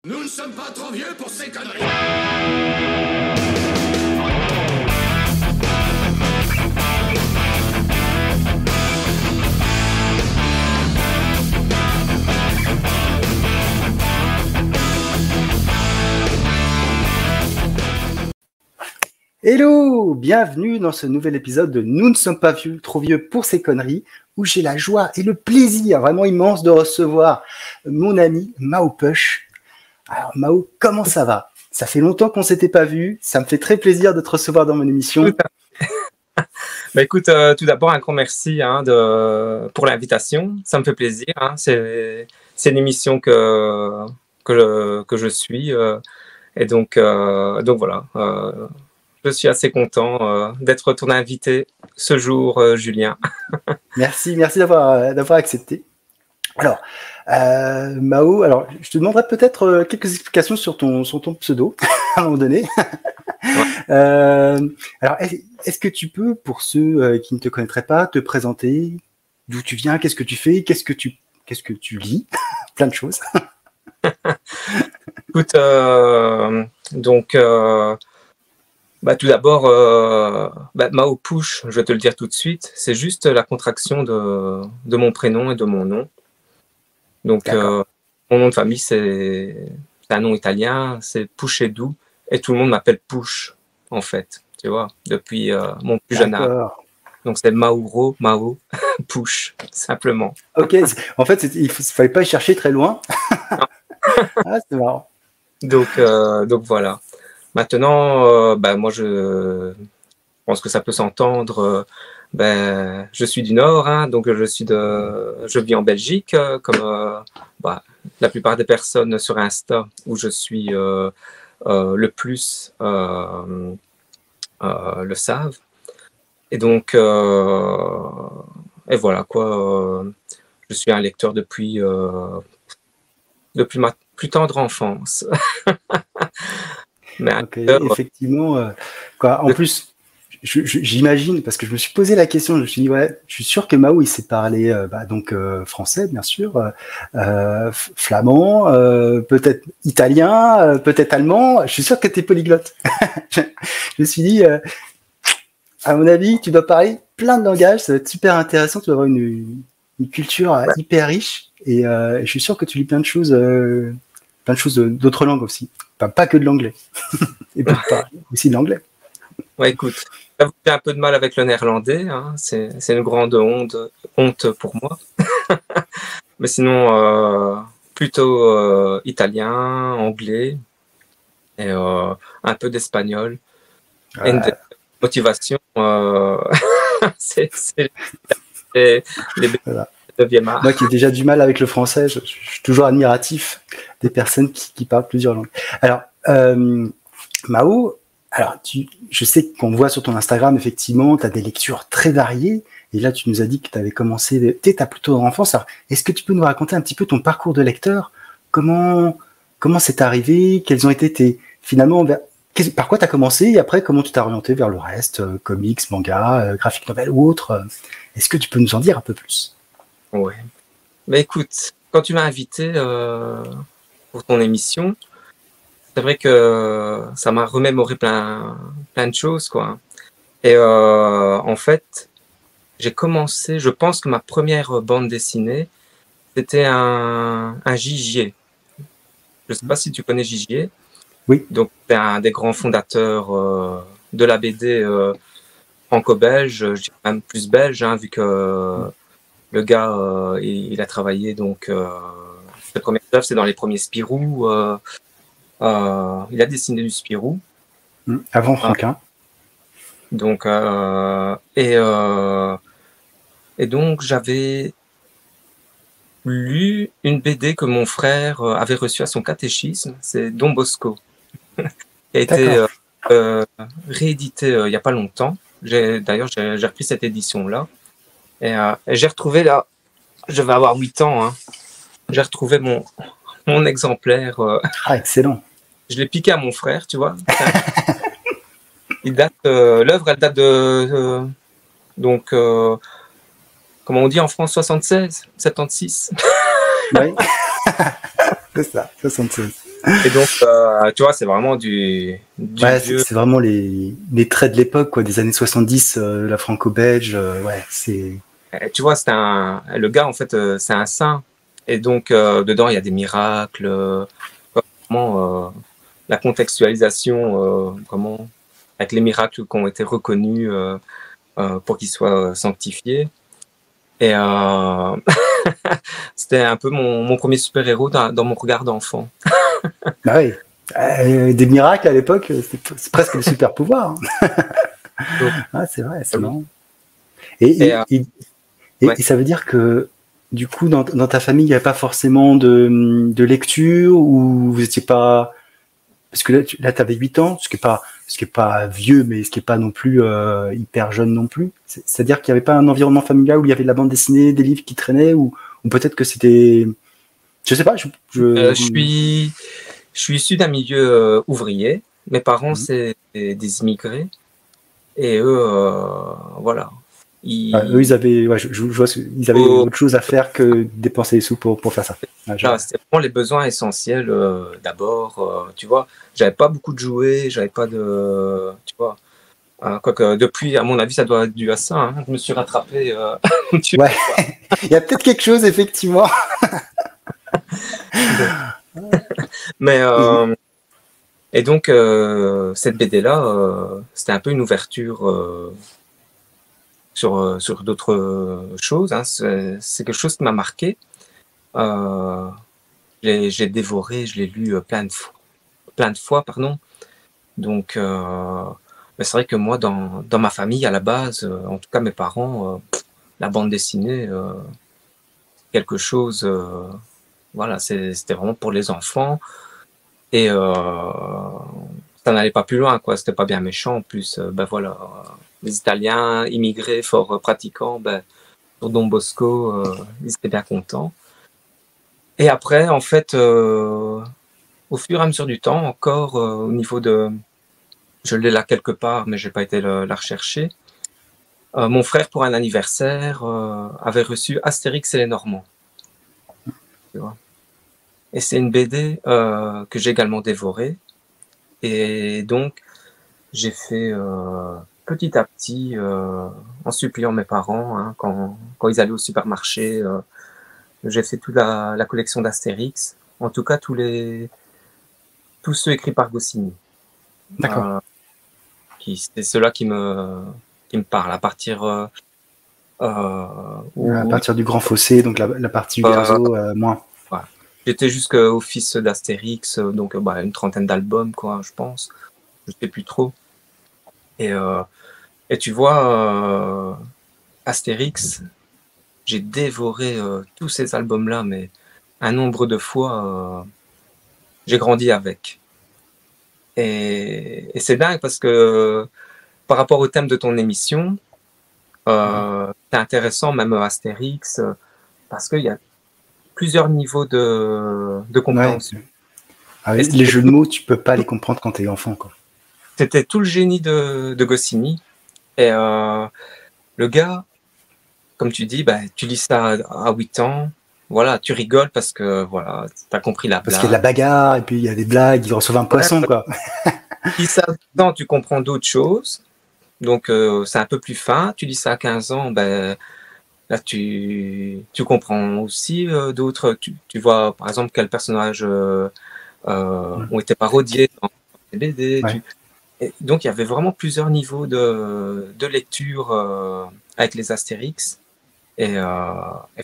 Nous ne sommes pas trop vieux pour ces conneries. Hello, bienvenue dans ce nouvel épisode de Nous ne sommes pas vieux, trop vieux pour ces conneries, où j'ai la joie et le plaisir vraiment immense de recevoir mon ami Mao Push. Alors Mao, comment ça va? Ça fait longtemps qu'on s'était pas vu, ça me fait très plaisir de te recevoir dans mon émission. Bah écoute, tout d'abord un grand merci pour l'invitation, ça me fait plaisir. C'est une émission que je suis et donc voilà. Je suis assez content d'être ton invité ce jour, Julien. Merci d'avoir accepté. Alors, Mao, alors je te demanderai peut-être quelques explications sur ton pseudo à un moment donné. Alors, est-ce que tu peux, pour ceux qui ne te connaîtraient pas, te présenter d'où tu viens, qu'est-ce que tu fais, qu'est-ce que tu lis, plein de choses. Écoute, tout d'abord, Mao Push, je vais te le dire tout de suite, c'est juste la contraction de mon prénom et de mon nom. Donc, mon nom de famille, c'est un nom italien, c'est Pusheddu, et tout le monde m'appelle Push, en fait, tu vois, depuis mon plus jeune âge. Donc, c'est Mauro, Mao, Push, simplement. Ok, en fait, il ne fallait pas chercher très loin. Ah, c'est marrant. Donc voilà. Maintenant, moi, je pense que ça peut s'entendre. Je suis du Nord, donc je vis en Belgique, comme la plupart des personnes sur Insta où je suis le plus le savent. Et donc, et voilà quoi. Je suis un lecteur depuis ma plus tendre enfance. Mais effectivement, en plus, j'imagine, parce que je me suis posé la question, je me suis dit, ouais, je suis sûr que Mao, il sait parler français, bien sûr, flamand, peut-être italien, peut-être allemand. Je suis sûr que tu es polyglotte. Je me suis dit, à mon avis, tu dois parler plein de langages, ça va être super intéressant, tu dois avoir une culture hyper riche, et je suis sûr que tu lis plein de choses d'autres langues aussi. Enfin, pas que de l'anglais. Et aussi de l'anglais. Ouais, écoute, j'ai un peu de mal avec le néerlandais. C'est une grande honte pour moi. Mais sinon, plutôt italien, anglais, et un peu d'espagnol. Et une motivation, c'est les voilà. 9e art. Moi qui ai déjà du mal avec le français, je suis toujours admiratif des personnes qui parlent plusieurs langues. Alors, Mao, je sais qu'on voit sur ton Instagram, effectivement, tu as des lectures très variées. Et là, tu nous as dit que tu avais commencé, t'as plutôt dans l'enfance. Alors, est-ce que tu peux nous raconter un petit peu ton parcours de lecteur? Comment c'est arrivé? Quels ont été finalement, par quoi tu as commencé? Et après, comment tu t'es orienté vers le reste? Comics, manga, graphic novel ou autre? Est-ce que tu peux nous en dire un peu plus? Ouais. Mais écoute, quand tu m'as invité pour ton émission, c'est vrai que ça m'a remémoré plein de choses, quoi. Et en fait, j'ai commencé, je pense que ma première bande dessinée, c'était un Gigier. Je ne sais pas si tu connais Gigier. Oui. Donc, c'est un des grands fondateurs de la BD franco-belge, je dirais même plus belge, vu que le gars, il a travaillé, donc, ses premières œuvres, c'est dans les premiers Spirou. Il a dessiné du Spirou. Avant Franquin. Donc, et donc, j'avais lu une BD que mon frère avait reçue à son catéchisme, c'est Don Bosco, qui a été réédité il n'y a pas longtemps. D'ailleurs, j'ai repris cette édition-là. Et j'ai retrouvé là, je vais avoir 8 ans, j'ai retrouvé mon exemplaire. Excellent. Je l'ai piqué à mon frère, tu vois. L'œuvre, elle date de donc, comment on dit en France, 76, 76. Oui, c'est ça, 76. Et donc, tu vois, c'est vraiment du Ouais, vieux. c'est vraiment les traits de l'époque, quoi, des années 70, la franco-belge, ouais, c'est... Tu vois, le gars, en fait, c'est un saint. Et donc, dedans, il y a des miracles, vraiment, la contextualisation, vraiment, avec les miracles qui ont été reconnus pour qu'ils soient sanctifiés. Et c'était un peu mon premier super-héros dans mon regard d'enfant. Bah oui, des miracles à l'époque, c'est presque le super pouvoir. Donc, Ah, c'est vrai, c'est oui. marrant. Et, ouais. Et ça veut dire que, du coup, dans ta famille, il n'y avait pas forcément de lecture, ou vous n'étiez pas... Parce que là, tu avais 8 ans, ce qui est pas vieux, mais ce qui est pas non plus hyper jeune non plus. C'est-à-dire qu'il n'y avait pas un environnement familial où il y avait de la bande dessinée, des livres qui traînaient, ou peut-être que c'était... Je sais pas, Je suis issu d'un milieu ouvrier. Mes parents, c'est des immigrés. Et eux, voilà. eux, ils avaient, ouais, je vois, ils avaient autre chose à faire que dépenser les sous pour faire ça. Ouais, c'était vraiment les besoins essentiels d'abord. Tu vois, j'avais pas beaucoup de jouets, j'avais pas de, tu vois. Quoique depuis, à mon avis, ça doit être dû à ça. Hein. Je me suis rattrapé. Ouais, il y a peut-être quelque chose effectivement. Mais et donc cette BD-là, c'était un peu une ouverture sur d'autres choses. Hein. C'est quelque chose qui m'a marqué. J'ai dévoré, je l'ai lu plein de fois, pardon. Donc, mais c'est vrai que moi, dans ma famille, à la base, en tout cas mes parents, la bande dessinée, quelque chose, voilà, c'était vraiment pour les enfants. Et ça n'allait pas plus loin, quoi. C'était pas bien méchant. En plus, ben voilà, les Italiens immigrés, fort pratiquants, ben, sur Don Bosco, ils étaient bien contents. Et après, en fait, au fur et à mesure du temps, encore au niveau de... Je l'ai là quelque part, mais j'ai pas été la rechercher. Mon frère, pour un anniversaire, avait reçu Astérix et les Normands. Tu vois. Et c'est une BD que j'ai également dévorée. Et donc, j'ai fait petit à petit, en suppliant mes parents, hein, quand ils allaient au supermarché, j'ai fait toute la collection d'Astérix. En tout cas, tous ceux écrits par Goscinny. D'accord. C'est ceux-là qui me parlent. À partir À partir du Grand Fossé, donc la partie Uderzo, moins. Ouais. J'étais jusqu'au fils d'Astérix, donc une trentaine d'albums, quoi, je pense. Je sais plus trop. Et tu vois, Astérix, j'ai dévoré tous ces albums-là, mais un nombre de fois, j'ai grandi avec. Et c'est dingue parce que par rapport au thème de ton émission, c'est intéressant, même Astérix, parce qu'il y a plusieurs niveaux de compréhension. Ouais. Ah, les jeux de mots, tu peux pas les comprendre quand t'es enfant, quoi. C'était tout le génie de Goscinny. Et le gars, comme tu dis, bah, tu lis ça à 8 ans, voilà, tu rigoles parce que voilà, tu as compris la blague. Parce qu'il y a de la bagarre, et puis il y a des blagues, ils reçoivent un poisson, quoi. Tu lis ça à 10 ans, tu comprends d'autres choses, donc c'est un peu plus fin. Tu lis ça à 15 ans, ben, là tu comprends aussi d'autres. Tu vois, par exemple, quels personnages ont été parodiés dans les BD. Ouais. Et donc, il y avait vraiment plusieurs niveaux de lecture avec les Astérix. Et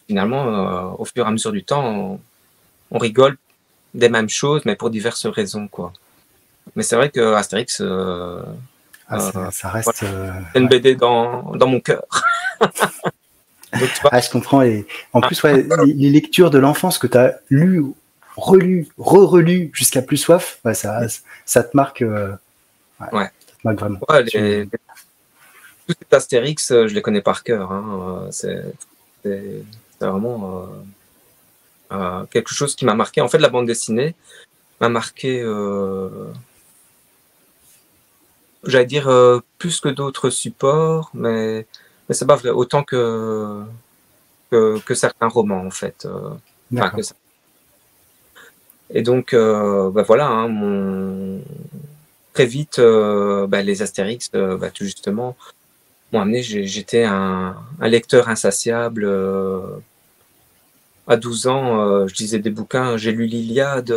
finalement, au fur et à mesure du temps, on rigole des mêmes choses, mais pour diverses raisons, quoi. Mais c'est vrai que Astérix, ça reste. Voilà, c'est une BD dans mon cœur. Donc, tu vois, je comprends. Et en plus, ouais, les lectures de l'enfance que tu as lues, relues, re-relues jusqu'à plus soif, ouais, ça te marque. ouais. Ça te marque vraiment. Ouais, tous ces Astérix, je les connais par cœur. Hein. C'est vraiment quelque chose qui m'a marqué. En fait, la bande dessinée m'a marqué, j'allais dire, plus que d'autres supports, mais c'est pas vrai, autant que certains romans, en fait. D'accord. Et donc, voilà, hein, très vite, les Astérix, tout justement, m'ont amené. J'étais un lecteur insatiable. À 12 ans, je lisais des bouquins. J'ai lu l'Iliade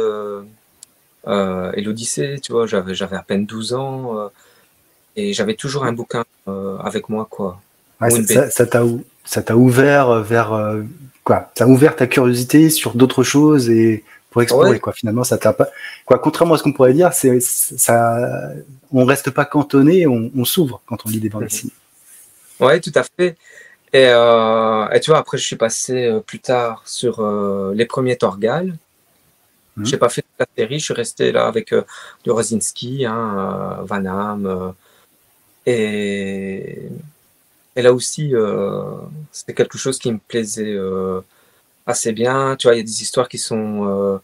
et l'Odyssée, tu vois. J'avais à peine 12 ans et j'avais toujours un bouquin avec moi, quoi. Ouais, Ou une BD. ça t'a ouvert vers quoi? Ça a ouvert ta curiosité sur d'autres choses et pour explorer Ouais. quoi. Finalement, ça t'a pas quoi. Contrairement à ce qu'on pourrait dire, c'est ça. On reste pas cantonné, on s'ouvre quand on lit des bandes dessinées. Ouais, tout à fait. Et tu vois, après, je suis passé plus tard sur les premiers Torgal. Mhm. J'ai pas fait toute la série, je suis resté là avec du Rosinski, hein, Van Damme. Et, et là aussi, c'était quelque chose qui me plaisait assez bien. Tu vois, il y a des histoires qui sont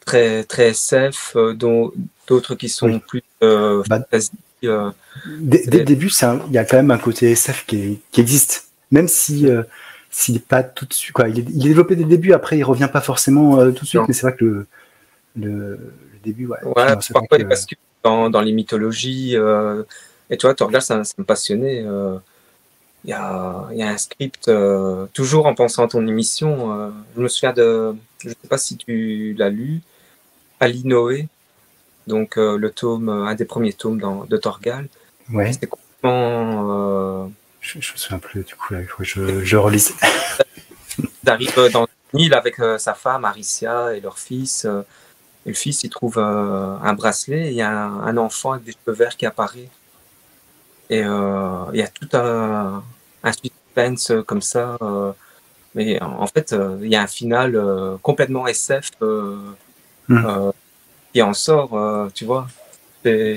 très, très SF, dont d'autres qui sont Oui. plus Bah, fantasy. dès le début, il y a quand même un côté SF qui existe, même si s'il n'est pas tout de suite quoi. Il est développé dès le début. Après, il revient pas forcément tout de suite. Non. Mais c'est vrai que le début, ouais. Puis Ouais, non, c'est vrai parfois que il bascule dans les mythologies. Et tu vois, Torgal, ça me passionnait. Il y a un script, toujours en pensant à ton émission. Je me souviens je ne sais pas si tu l'as lu, Ali Noé, donc le tome, un des premiers tomes de Torgal. ouais. C'était complètement. Je me souviens plus du coup. Là, il faut que je relise. Ils arrivent dans une île avec sa femme, Aricia, et leur fils. Et le fils, il trouve un bracelet et il y a un enfant avec des cheveux verts qui apparaît. Et il y a tout un suspense comme ça. Mais en fait, il y a un final complètement SF qui en sort, tu vois. Ouais,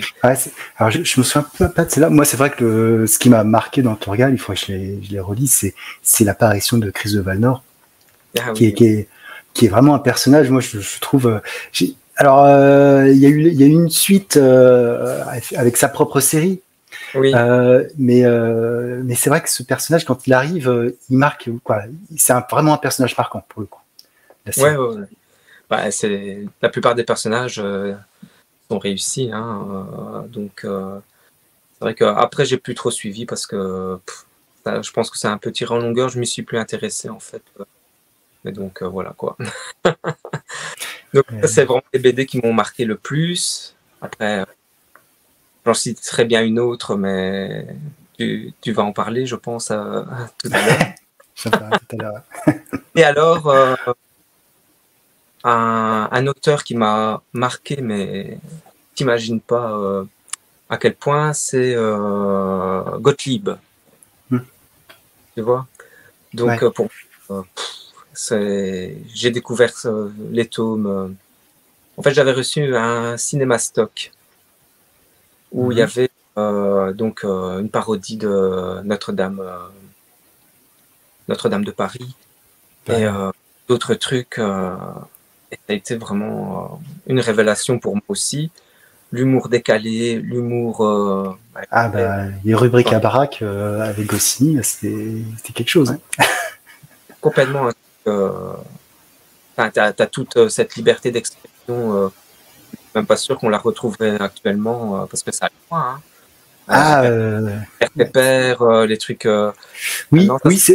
alors je me souviens pas de celle-là. Moi, c'est vrai que ce qui m'a marqué dans Torgal, il faut que je les relise, c'est l'apparition de Chris de Valnor, Ah qui oui. est vraiment un personnage. Moi, je trouve. Alors, il y a eu une suite avec sa propre série. Oui. Mais c'est vrai que ce personnage, quand il arrive, il marque quoi. C'est vraiment un personnage marquant pour le coup. La série. Ouais. Bah, la plupart des personnages sont réussis, hein, donc c'est vrai qu'après j'ai plus trop suivi parce que je pense que c'est un peu tiré en longueur. Je m'y suis plus intéressé en fait. Mais donc voilà quoi. Donc ça, c'est vraiment les BD qui m'ont marqué le plus. Après, j'en cite très bien une autre, mais tu vas en parler, je pense, tout à l'heure. J'en parlais tout à l'heure. Et alors, un auteur qui m'a marqué, mais t'imagines pas à quel point, c'est Gottlieb. Tu vois? Donc, Ouais. pour j'ai découvert les tomes. En fait, j'avais reçu un cinémastock où il y avait donc une parodie de Notre-Dame de Paris et d'autres trucs. Et ça a été vraiment une révélation pour moi aussi. L'humour décalé, l'humour. Les rubriques à baraque avec Goscinny, c'était quelque chose. Hein. Complètement. T'as toute cette liberté d'expression. Même pas sûr qu'on la retrouverait actuellement parce que ça a loin. Hein. Pépère, les trucs. Oui,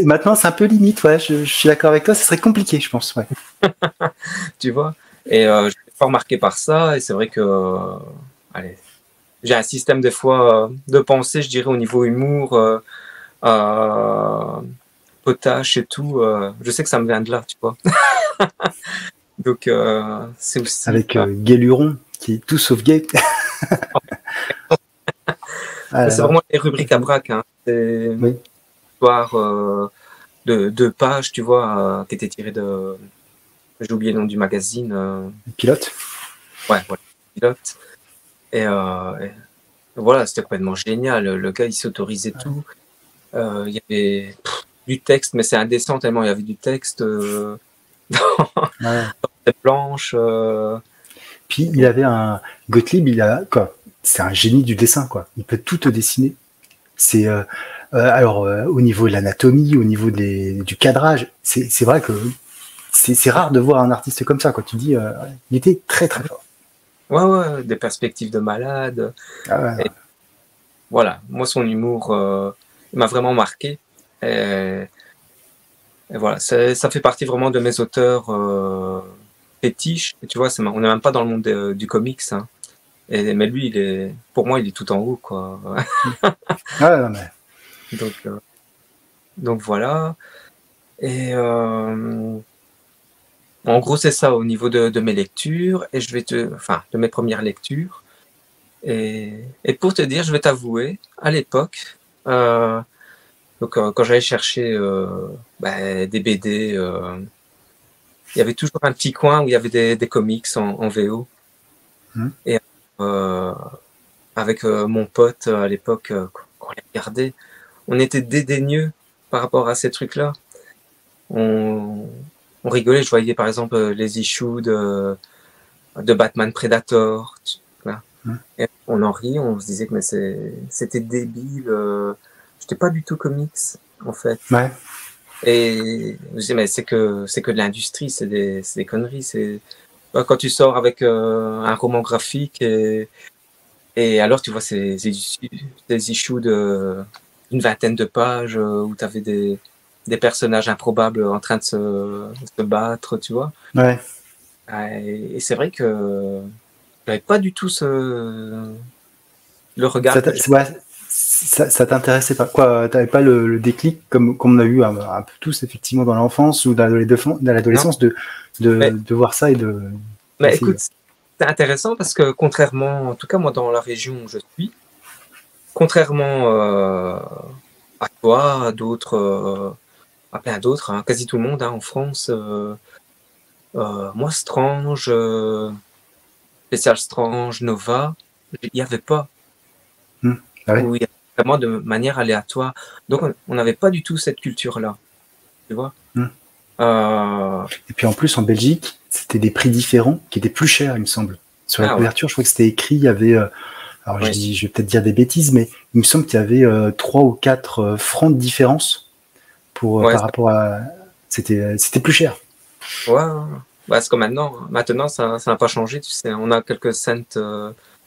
maintenant c'est un peu limite. Ouais, je suis d'accord avec toi. Ce serait compliqué, je pense. Ouais. Tu vois. Et je suis pas remarqué par ça. Et c'est vrai que, allez, j'ai un système des fois de pensée, je dirais au niveau humour, potache et tout. Je sais que ça me vient de là, tu vois. Donc c'est aussi. Avec Guéluron qui est tout sauf gay. C'est vraiment les rubriques à braque. Hein. C'est oui. histoire de 2 pages, tu vois, qui étaient tirées de. J'ai oublié le nom du magazine. Pilote. Ouais, voilà, Pilote. Et voilà, c'était complètement génial. Le gars, il s'autorisait tout. Il y avait du texte, mais c'est indécent tellement il y avait du texte dans cette planche. Puis il avait un Gottlieb, c'est un génie du dessin, quoi. Il peut tout te dessiner. C'est au niveau de l'anatomie, au niveau du cadrage, c'est vrai que c'est rare de voir un artiste comme ça, quoi. Tu dis, il était très très fort. Ouais, des perspectives de malade. Ah ouais. Et voilà, moi son humour m'a vraiment marqué. Et voilà, ça fait partie vraiment de mes auteurs fétiches. Et tu vois, on n'est même pas dans le monde du comics. Hein. Mais lui, pour moi, il est tout en haut, quoi. Ah non, mais... donc voilà. Et en gros, c'est ça au niveau de mes lectures. Et de mes premières lectures. Et pour te dire, je vais t'avouer, à l'époque, quand j'allais chercher des BD, il y avait toujours un petit coin où il y avait des comics en VO. Et avec mon pote à l'époque, quand on les regardait, on était dédaigneux par rapport à ces trucs-là. On rigolait. Je voyais par exemple les issues de Batman Predator. Et on en riait, on se disait que c'était débile. J'étais pas du tout comics en fait. Ouais. Et je disais mais c'est que de l'industrie, c'est des conneries. Quand tu sors avec un roman graphique et alors tu vois ces issues d'une vingtaine de pages où tu avais des personnages improbables en train de se battre, tu vois. Ouais. Et c'est vrai que j'avais pas du tout le regard. Ça t'intéressait pas, quoi? T'avais pas le déclic comme on a eu un peu tous effectivement dans l'enfance ou dans l'adolescence de voir ça et de. Mais écoute, c'est intéressant parce que contrairement, en tout cas moi dans la région où je suis, contrairement à toi, à d'autres, à plein d'autres, hein, quasi tout le monde hein, en France, moi Strange, Spécial Strange, Nova, il n'y avait pas. Ah ouais. Où il y avait vraiment de manière aléatoire. Donc on n'avait pas du tout cette culture-là. Tu vois. Et puis en plus en Belgique, c'était des prix différents qui étaient plus chers, il me semble. Sur la couverture, je crois que c'était écrit, il y avait. Alors je vais peut-être dire des bêtises, mais il me semble qu'il y avait 3 ou 4 francs de différence par rapport à. C'était plus cher. Ouais. C'est comme maintenant. Maintenant, ça n'a pas changé, tu sais. On a quelques cents.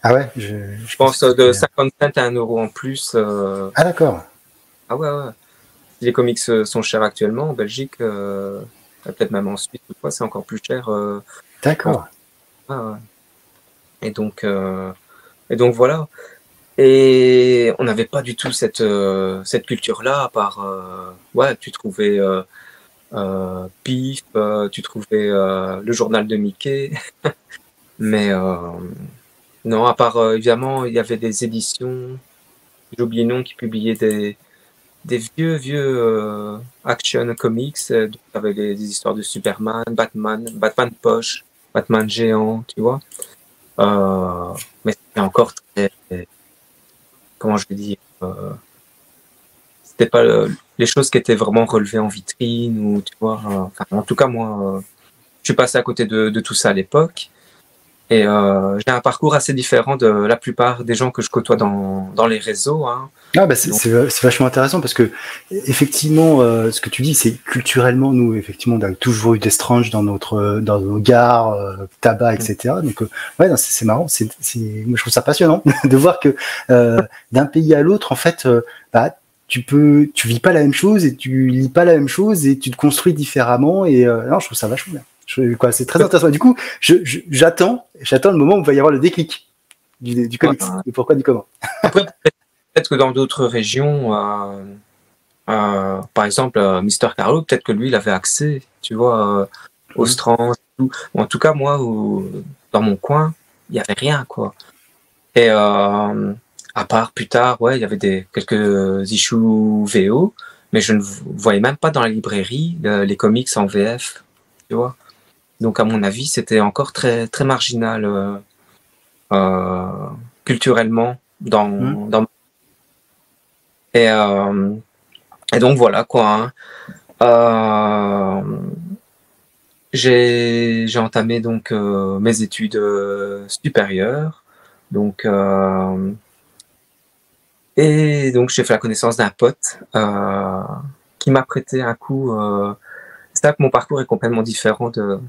Ah ouais, je pense de 50 cents à 1 euro en plus. Ah d'accord. Ah ouais. Les comics sont chers actuellement en Belgique, peut-être même en Suisse, c'est encore plus cher. D'accord. Ouais. Et donc voilà. Et on n'avait pas du tout cette culture-là, à part, tu trouvais Pif, tu trouvais le journal de Mickey, mais non, à part, évidemment, il y avait des éditions, j'ai oublié le nom, qui publiaient des vieux action comics, avec des histoires de Superman, Batman poche, Batman géant, tu vois. Mais c'était encore très, comment je vais dire, c'était pas les choses qui étaient vraiment relevées en vitrine ou tu vois. En tout cas moi, je suis passé à côté de tout ça à l'époque. Et j'ai un parcours assez différent de la plupart des gens que je côtoie dans les réseaux. Hein. Ah bah c'est vachement intéressant parce que effectivement ce que tu dis c'est culturellement nous effectivement on a toujours eu des Strange dans nos gares, tabac etc. Donc c'est marrant, moi je trouve ça passionnant de voir que d'un pays à l'autre en fait tu vis pas la même chose et tu lis pas la même chose et tu te construis différemment et non je trouve ça vachement bien. C'est très intéressant. Du coup, j'attends le moment où il va y avoir le déclic du comics, du pourquoi, du comment. Après, peut-être que dans d'autres régions, par exemple, Mister Carlo, peut-être que lui, il avait accès, tu vois, aux Strange, tout. En tout cas, moi, dans mon coin, il n'y avait rien, quoi. Et à part plus tard, il y avait quelques issues VO, mais je ne voyais même pas dans la librairie les comics en VF, tu vois. Donc, à mon avis, c'était encore très, très marginal culturellement et donc, voilà, quoi. Hein. J'ai entamé donc mes études supérieures. Donc, et donc, j'ai fait la connaissance d'un pote qui m'a prêté un coup c'est ça que mon parcours est complètement différent de,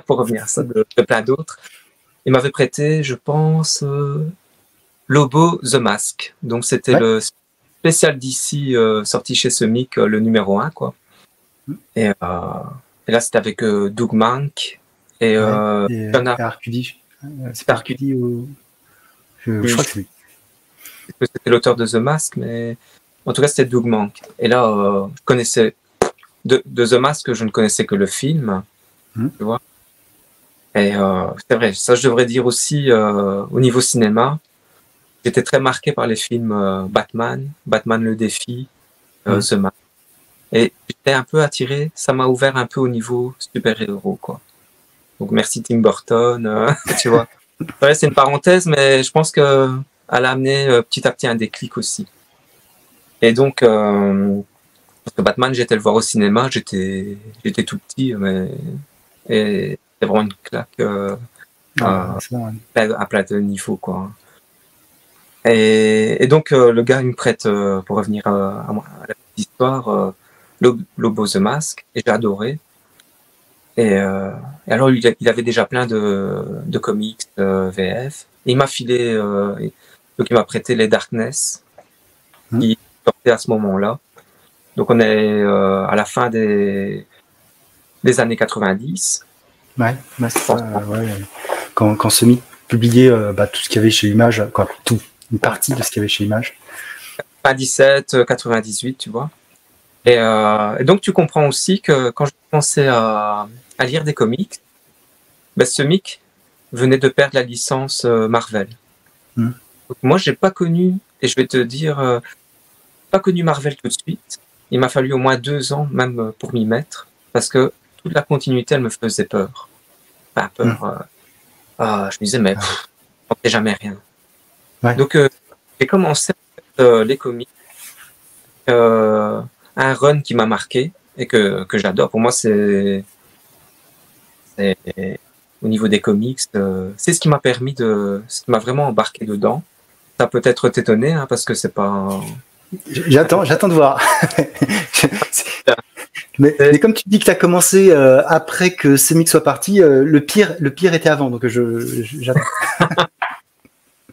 pour revenir à ça, de plein d'autres. Il m'avait prêté, je pense, Lobo The Mask. Donc c'était le spécial DC sorti chez Semic, le numéro 1, quoi. Et là, c'était avec Doug Mahnke et RQD. C'est pas RQD ou... Je crois que c'est lui. C'était l'auteur de The Mask, mais en tout cas, c'était Doug Mahnke. Et là, je connaissais de The Mask, je ne connaissais que le film, tu vois. Et c'est vrai, ça je devrais dire aussi au niveau cinéma. J'étais très marqué par les films Batman le défi, The Mask. Et j'étais un peu attiré, ça m'a ouvert un peu au niveau super-héros, quoi. Donc merci Tim Burton, tu vois. Ouais, c'est une parenthèse, mais je pense que elle a amené petit à petit un déclic aussi. Et donc, parce que Batman, j'étais le voir au cinéma, j'étais tout petit, mais et c'est vraiment une claque à plein de niveaux, quoi. Et donc, le gars, il me prête, pour revenir à la petite histoire, Lobo The Mask, et j'ai adoré. Et alors, il avait déjà plein de comics VF. Et il m'a filé, donc il m'a prêté les Darkness, qui sortaient à ce moment-là. Donc on est à la fin des années 90. Ouais. Quand Semic publiait tout ce qu'il y avait chez Image, quoi, une partie de ce qu'il y avait chez Image. 97, 98, tu vois. Et donc tu comprends aussi que quand je commençais à lire des comics, Semic venait de perdre la licence Marvel. Donc, moi, j'ai pas connu, et je vais te dire, pas connu Marvel tout de suite. Il m'a fallu au moins 2 ans, même pour m'y mettre, parce que toute la continuité, elle me faisait peur. Enfin, peur. Je me disais, mais on ne sait jamais rien. Ouais. Donc, j'ai commencé les comics. Un run qui m'a marqué et que j'adore. Pour moi, c'est au niveau des comics, c'est ce qui m'a permis ce qui m'a vraiment embarqué dedans. Ça peut être t'étonner, hein, parce que c'est pas. J'attends de voir. mais comme tu dis que tu as commencé après que Semic soit parti, le pire était avant, donc j'attends.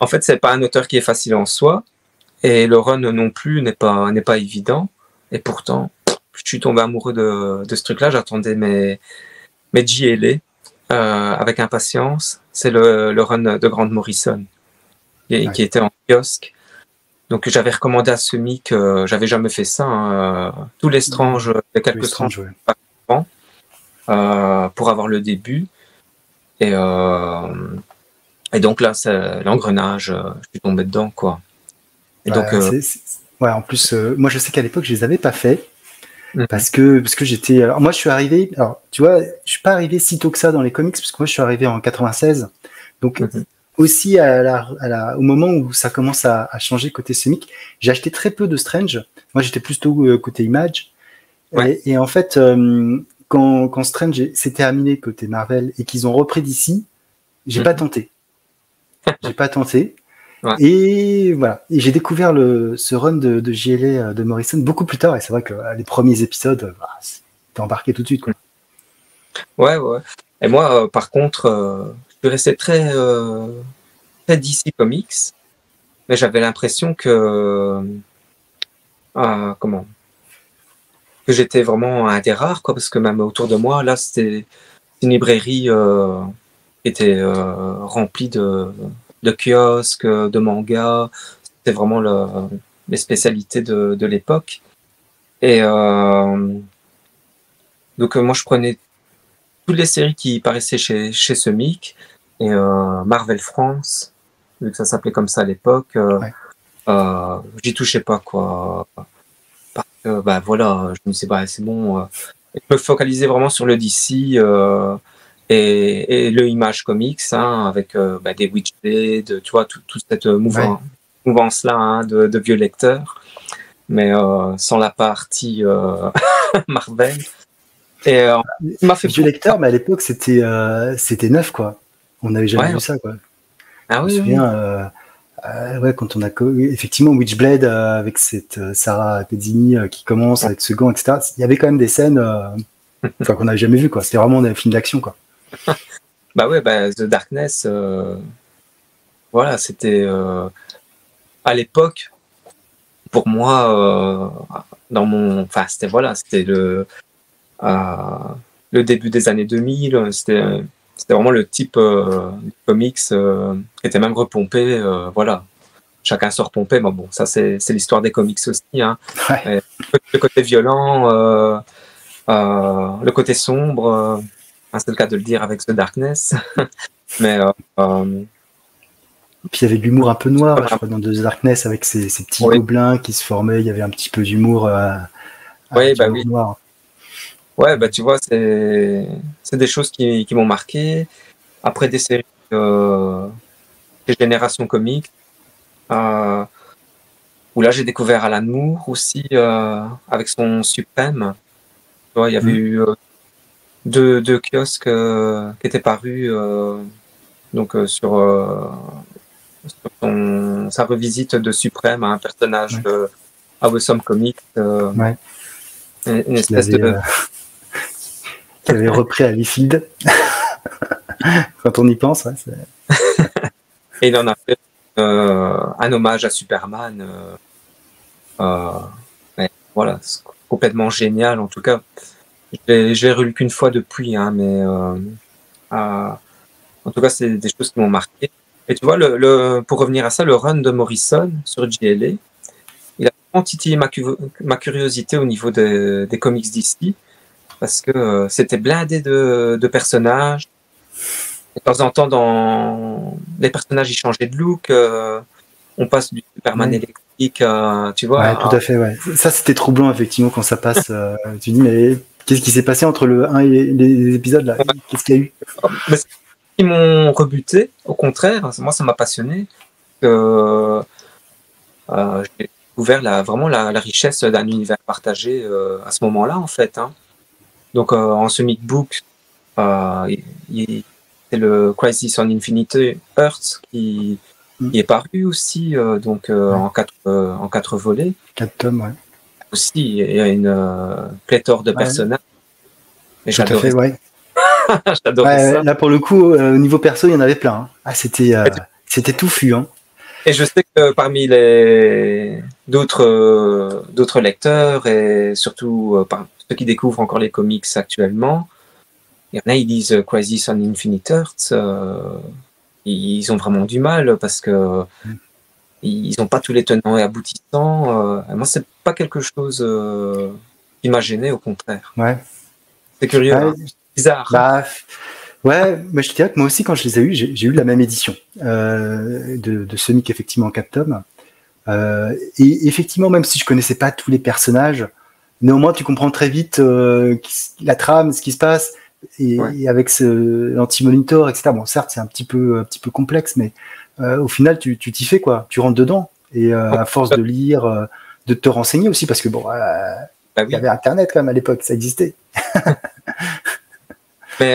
En fait, c'est pas un auteur qui est facile en soi, et le run non plus n'est pas évident. Et pourtant, je suis tombé amoureux de ce truc-là. J'attendais mes JLA avec impatience. C'est le run de Grant Morrison qui était en kiosque. Donc j'avais recommandé à Semic, j'avais jamais fait ça, hein, tous les Strange, quelques Strange pour avoir le début. Et donc là, c'est l'engrenage, je suis tombé dedans, quoi. Et donc, ouais, en plus, moi je sais qu'à l'époque je les avais pas fait parce que j'étais. Alors moi je suis arrivé. Alors tu vois, je suis pas arrivé si tôt que ça dans les comics parce que moi je suis arrivé en 96. Donc aussi au moment où ça commence à changer côté Semic, j'ai acheté très peu de Strange. Moi j'étais plutôt côté Image. Ouais. Et en fait, quand Strange s'est terminé côté Marvel et qu'ils ont repris d'ici, j'ai pas tenté. J'ai pas tenté. Ouais. Et voilà. Et j'ai découvert ce run de JLA de Morrison beaucoup plus tard. Et c'est vrai que les premiers épisodes, t'es embarqué tout de suite, quoi. Ouais. Et moi, par contre, je suis resté très DC Comics, mais j'avais l'impression que que j'étais vraiment un des rares, quoi, parce que même autour de moi, là, c'était une librairie qui était remplie de kiosques, de mangas. C'était vraiment les spécialités de l'époque. Et donc moi je prenais toutes les séries qui paraissaient chez Semic et Marvel France, vu que ça s'appelait comme ça à l'époque, j'y touchais pas, quoi. Parce que voilà, je me disais c'est bon, je me focalisais vraiment sur le DC et le Image Comics, hein, avec des Witchblade, tu vois, toute cette mouvance-là, hein, de vieux lecteurs, mais sans la partie Marvel. Et m'a fait vieux lecteurs, mais à l'époque c'était neuf, quoi. On n'avait jamais vu ça, quoi. Ah oui. Je me souviens, quand on a effectivement Witchblade avec cette Sarah Pezzini qui commence avec ce gant, etc. Il y avait quand même des scènes. Enfin, qu'on n'avait jamais vu, quoi. C'était vraiment un film d'action, quoi. Bah ouais, The Darkness, voilà, c'était à l'époque, pour moi, c'était le début des années 2000, c'était vraiment le type de comics qui était même repompé, voilà. Chacun se repompait, mais bon, ça c'est l'histoire des comics aussi, hein. Ouais. Le côté violent, le côté sombre, c'est le cas de le dire avec The Darkness, mais Puis il y avait de l'humour un peu noir, je crois, dans The Darkness, avec ces petits gobelins qui se formaient. Il y avait un petit peu d'humour oui. noir. Ouais, tu vois, c'est des choses qui m'ont marqué. Après des séries des Génération Comics, où là j'ai découvert Alan Moore aussi, avec son Suprême. Tu vois, il y avait eu deux kiosques qui étaient parus donc sur sa revisite de Suprême à un personnage de Awesome Comics. Ouais. Une espèce de... qui avait repris à Liefeld. Quand on y pense, ouais. Et il en a fait un hommage à Superman. Voilà, c'est complètement génial. En tout cas, je l'ai relu qu'une fois depuis, hein, mais en tout cas, c'est des choses qui m'ont marqué. Et tu vois, pour revenir à ça, le run de Morrison sur JLA, il a vraiment titillé ma curiosité au niveau des comics d'ici, parce que c'était blindé de personnages. De temps en temps, les personnages ils changeaient de look. On passe du Superman électrique, tu vois. Ouais, tout à fait, ouais. Ça, c'était troublant, effectivement, quand ça passe. Tu dis, mais qu'est-ce qui s'est passé entre le 1 et les épisodes, là? Qu'est-ce qu'il y a eu? Ils m'ont rebuté, au contraire. Moi, ça m'a passionné. J'ai découvert vraiment la richesse d'un univers partagé à ce moment-là, en fait. Hein. Donc, en comic book, c'est le Crisis on Infinite Earths qui est paru aussi, en 4 volets. 4 tomes, ouais. Aussi, il y a une pléthore de personnages. Et tout à fait, ouais. J'adorais ça. Là, pour le coup, au niveau perso, il y en avait plein. Hein. Ah, c'était touffu. Hein. Et je sais que parmi d'autres lecteurs, et surtout ceux qui découvrent encore les comics actuellement, il y en a, ils lisent Crisis on Infinite Earths. Ils ont vraiment du mal parce que ils n'ont pas tous les tenants et aboutissants. Moi, c'est pas quelque chose qui m'a gêné, au contraire. Ouais. C'est curieux, hein. Bizarre. Ouais, mais je te dirais que moi aussi, quand je les ai eus, j'ai eu la même édition de Sonic, effectivement, en 4 tomes. Et effectivement, même si je connaissais pas tous les personnages, néanmoins, tu comprends très vite la trame, ce qui se passe, et avec l'anti-monitor, etc. Bon, certes, c'est un petit peu complexe, mais au final, tu t'y fais, quoi. Tu rentres dedans. Et à force de lire, de te renseigner aussi, parce que bon, il y avait Internet quand même à l'époque, ça existait. Mais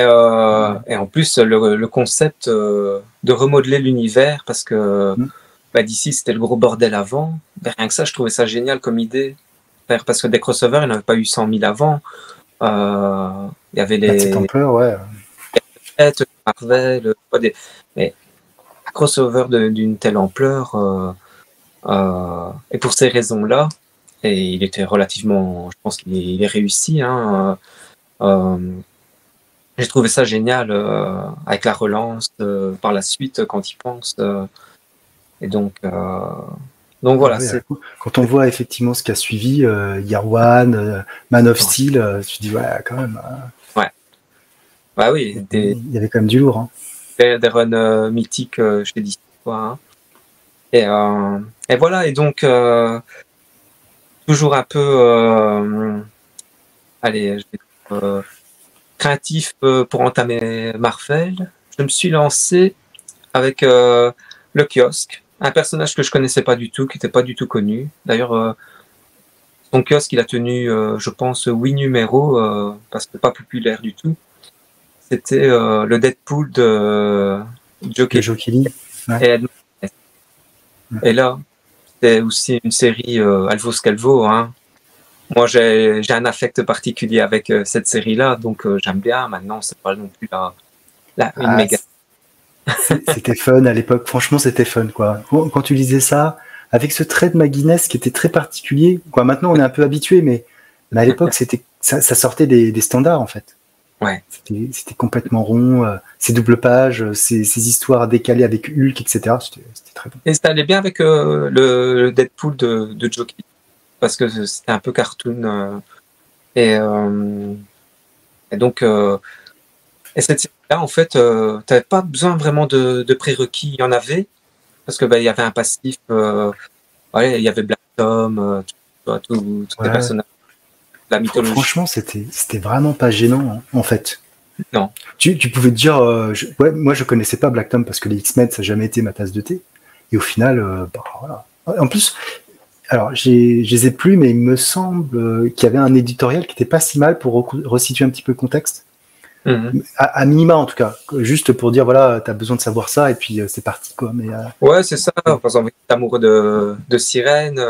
et en plus le concept de remodeler l'univers, parce que d'ici c'était le gros bordel avant. Rien que ça, je trouvais ça génial comme idée. Parce que des crossovers, il n'y en avait pas eu 100 000 avant. Il y avait de cette ampleur, ouais. Marvel, mais un crossover d'une telle ampleur, et pour ces raisons-là, et il était relativement, je pense qu'il est réussi, hein. J'ai trouvé ça génial avec la relance par la suite quand il pense. Et donc voilà. Quand on voit effectivement ce qui a suivi, Year One, Man of Steel, tu dis ouais, quand même. Ouais. Bah oui. Il y avait quand même du lourd. Hein. Des runs mythiques chez DC, quoi. Hein. Et voilà. Et donc toujours un peu, allez, je vais créatif pour entamer Marvel, je me suis lancé avec le kiosque, un personnage que je connaissais pas du tout, qui n'était pas du tout connu. D'ailleurs, son kiosque, il a tenu, je pense, 8 numéros, parce que pas populaire du tout. C'était le Deadpool de Joe Kelly. Ouais. Et là, c'était aussi une série, elle vaut ce qu'elle vaut, hein. moi, j'ai un affect particulier avec cette série-là, donc j'aime bien. Maintenant, c'est pas non plus une méga. C'était fun à l'époque. Franchement, c'était fun, quoi. Quand tu lisais ça, avec ce trait de McGuinness qui était très particulier, quoi. Maintenant, on est un peu habitué, mais à l'époque, ça sortait des standards, en fait. Ouais. C'était complètement rond, ces doubles pages, ces histoires décalées avec Hulk, etc. C'était très bon. Et ça allait bien avec le Deadpool de Jockey, parce que c'était un peu cartoon. Et donc, et cette série-là, en fait, t'avais pas besoin vraiment de prérequis. Il y en avait, parce que il y avait un passif. Il y avait Black Tom, tous les personnages. La mythologie. Franchement, c'était vraiment pas gênant, hein, en fait. Non. Tu pouvais te dire, moi je connaissais pas Black Tom parce que les X-Men ça n'a jamais été ma tasse de thé. Et au final, voilà. En plus, alors je les ai plus, mais il me semble qu'il y avait un éditorial qui était pas si mal pour resituer un petit peu le contexte. À minima en tout cas, juste pour dire voilà, t'as besoin de savoir ça et puis c'est parti quoi. Mais ouais, c'est ça. Par exemple, amoureux de Sirène,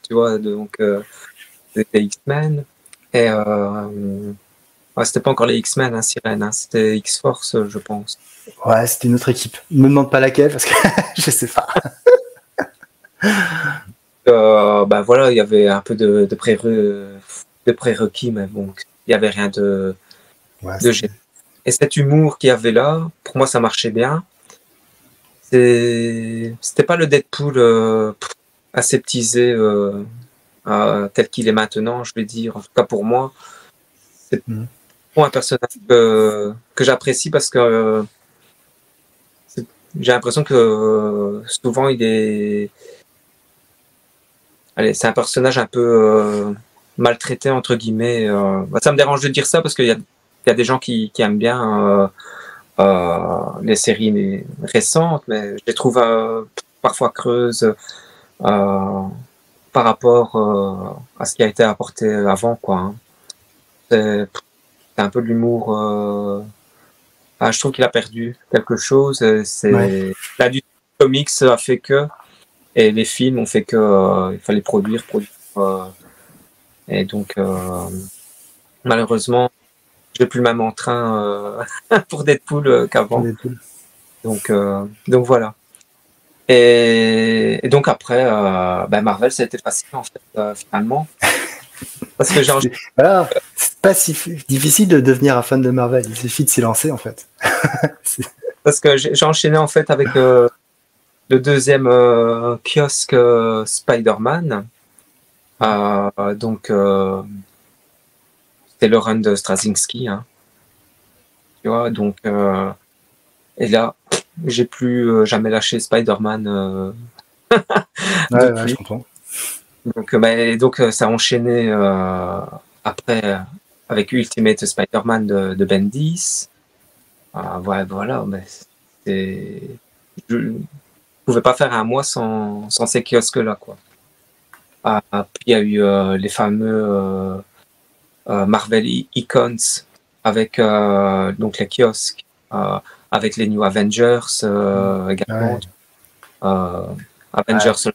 tu vois, donc des X-Men et c'était pas encore les X-Men, hein, Sirène, hein, c'était X-Force, je pense. Ouais, c'était une autre équipe. Ne me demande pas laquelle parce que je sais pas. Voilà, il y avait un peu de prérequis, mais bon, il y avait rien de génial. Et cet humour qu'il y avait là, pour moi, ça marchait bien. C'était pas le Deadpool aseptisé tel qu'il est maintenant, je vais dire. En tout cas, pour moi, c'est un personnage que j'apprécie parce que j'ai l'impression que souvent il est... Allez, c'est un personnage un peu maltraité, entre guillemets. Ça me dérange de dire ça parce qu'il y a des gens qui aiment bien les séries récentes, mais je les trouve parfois creuses par rapport à ce qui a été apporté avant, quoi. Hein. C'est un peu de l'humour. Je trouve qu'il a perdu quelque chose. La du comics a fait que, et les films ont fait que il fallait produire. Et donc, malheureusement, j'ai plus le même entrain pour Deadpool qu'avant. Donc voilà. Et donc après, Marvel, ça a été facile en fait, finalement. Parce que voilà, c'est pas si difficile de devenir un fan de Marvel. Il suffit de s'y lancer en fait. Parce que j'ai enchaîné en fait avec le deuxième kiosque Spider-Man. Donc c'était le run de Straczynski, hein. Tu vois, donc et là j'ai plus jamais lâché Spider-Man. Ouais, je comprends. Donc ça a enchaîné après avec Ultimate Spider-Man de Bendis. Voilà, mais je ne pouvais pas faire un mois sans ces kiosques-là, quoi. Puis il y a eu les fameux Marvel Icons avec donc les kiosques, avec les New Avengers également. Avengers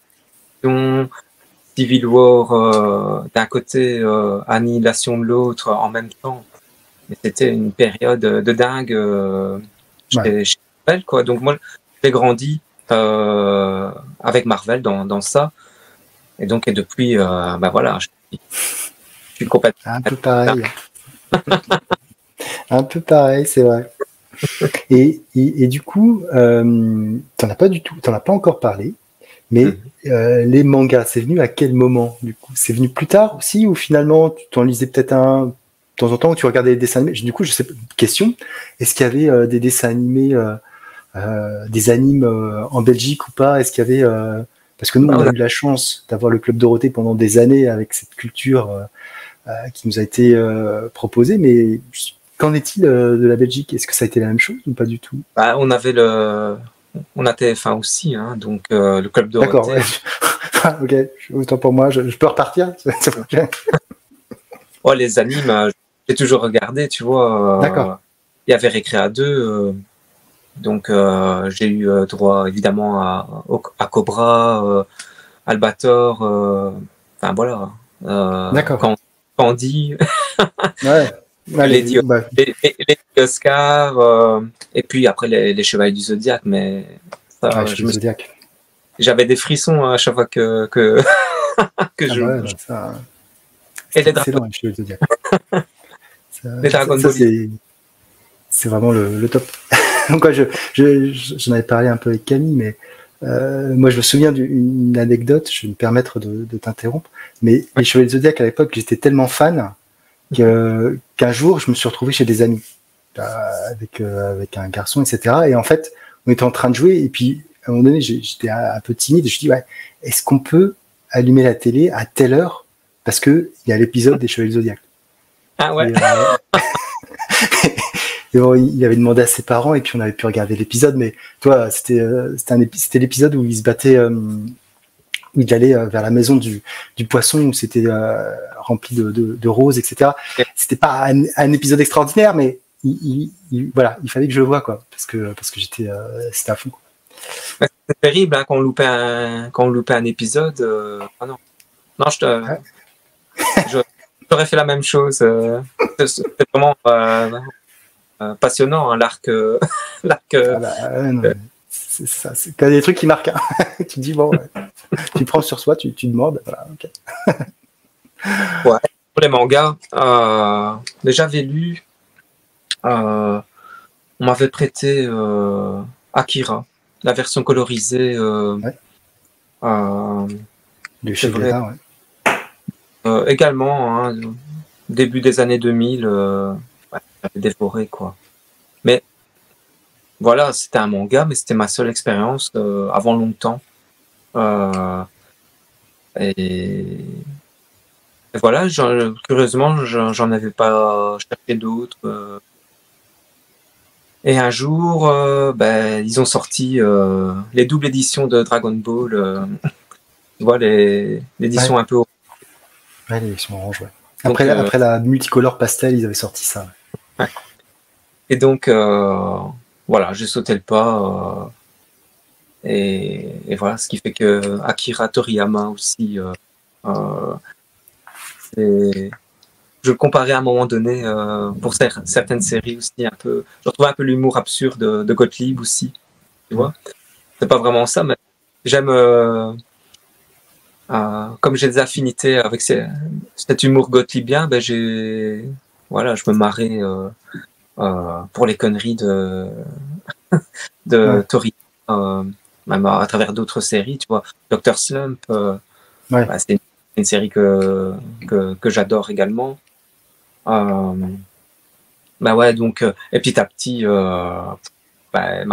Civil War d'un côté, Annihilation de l'autre en même temps. Et c'était une période de dingue chez Marvel, quoi. Donc moi, j'ai grandi avec Marvel dans ça. Et donc, depuis, voilà, je suis complètement... Un peu pareil. Un peu pareil, c'est vrai. Et du coup, t'en as pas encore parlé, mais les mangas, c'est venu à quel moment du coup? C'est venu plus tard aussi ou finalement tu t'en lisais peut-être un de temps en temps où tu regardais des dessins animés? Du coup, je sais pas, question, est-ce qu'il y avait des dessins animés, des animes en Belgique ou pas? Est-ce qu'il y avait parce que nous, on a eu la chance d'avoir le Club Dorothée pendant des années avec cette culture qui nous a été proposée, mais qu'en est-il de la Belgique? Est-ce que ça a été la même chose ou pas du tout? On avait on a TF1 aussi, hein, donc le Club Dorothée. D'accord, ouais. Ok, autant pour moi, je peux repartir. Les animes, j'ai toujours regardé, tu vois. D'accord. Il y avait Récréa 2, donc j'ai eu droit évidemment à Cobra, Albator, enfin voilà. D'accord. Candy, Ouais. les Oscars, et puis après les Chevaliers du Zodiaque, mais ça, Je suis Zodiac. j'avais des frissons à chaque fois que Ah je. bah ouais, ça, Et c'est excellent, les Chevaliers du Zodiac. les Dragon Ça, Ball. c'est vraiment le top. Donc, j'en avais parlé un peu avec Camille, mais moi, je me souviens d'une anecdote, je vais me permettre de t'interrompre, mais les Chevaliers du Zodiac, à l'époque, j'étais tellement fan qu'un jour, je me suis retrouvé chez des amis, avec un garçon, etc. Et en fait, on était en train de jouer, et puis, à un moment donné, j'étais un peu timide, et je me suis dit, ouais, est-ce qu'on peut allumer la télé à telle heure? Parce que il y a l'épisode des Chevaliers du Zodiac. Ah ouais. Et bon, il avait demandé à ses parents et puis on avait pu regarder l'épisode. Mais toi, c'était l'épisode où il se battait, où il allait vers la maison du poisson où c'était rempli de roses, etc. C'était pas un épisode extraordinaire, mais voilà, il fallait que je le voie, quoi, parce que c'était à fond. C'est terrible hein, quand on loupait un épisode. Ah non, j'aurais fait la même chose. C'est vraiment passionnant, hein, l'arc. C'est ça. C'est quand il y a des trucs qui marquent. Hein. Tu te dis, bon, ouais. Tu prends sur soi, tu demandes. Voilà, okay. Ouais. Pour les mangas, j'avais lu, on m'avait prêté Akira, la version colorisée. De chez Glénat, ouais. Également, hein, début des années 2000, j'avais dévoré, quoi. Mais voilà, c'était un manga, mais c'était ma seule expérience avant longtemps. Et voilà, curieusement, j'en avais pas cherché d'autres. Et un jour, ils ont sorti les doubles éditions de Dragon Ball. Tu vois, l'édition un peu. Ouais, l'édition orange, ouais. Après la multicolore pastel, ils avaient sorti ça. Ouais. Et donc, voilà, j'ai sauté le pas. Et voilà, ce qui fait que Akira Toriyama aussi, je le comparais à un moment donné pour certaines séries aussi un peu. Je retrouvais un peu l'humour absurde de Gottlieb aussi, tu vois. C'est pas vraiment ça, mais j'aime. Comme j'ai des affinités avec cet humour gottliebien, je me marrais pour les conneries de Toriyama. Même à travers d'autres séries, tu vois. Dr. Slump, c'est une série que j'adore également. Donc, et petit à petit, ma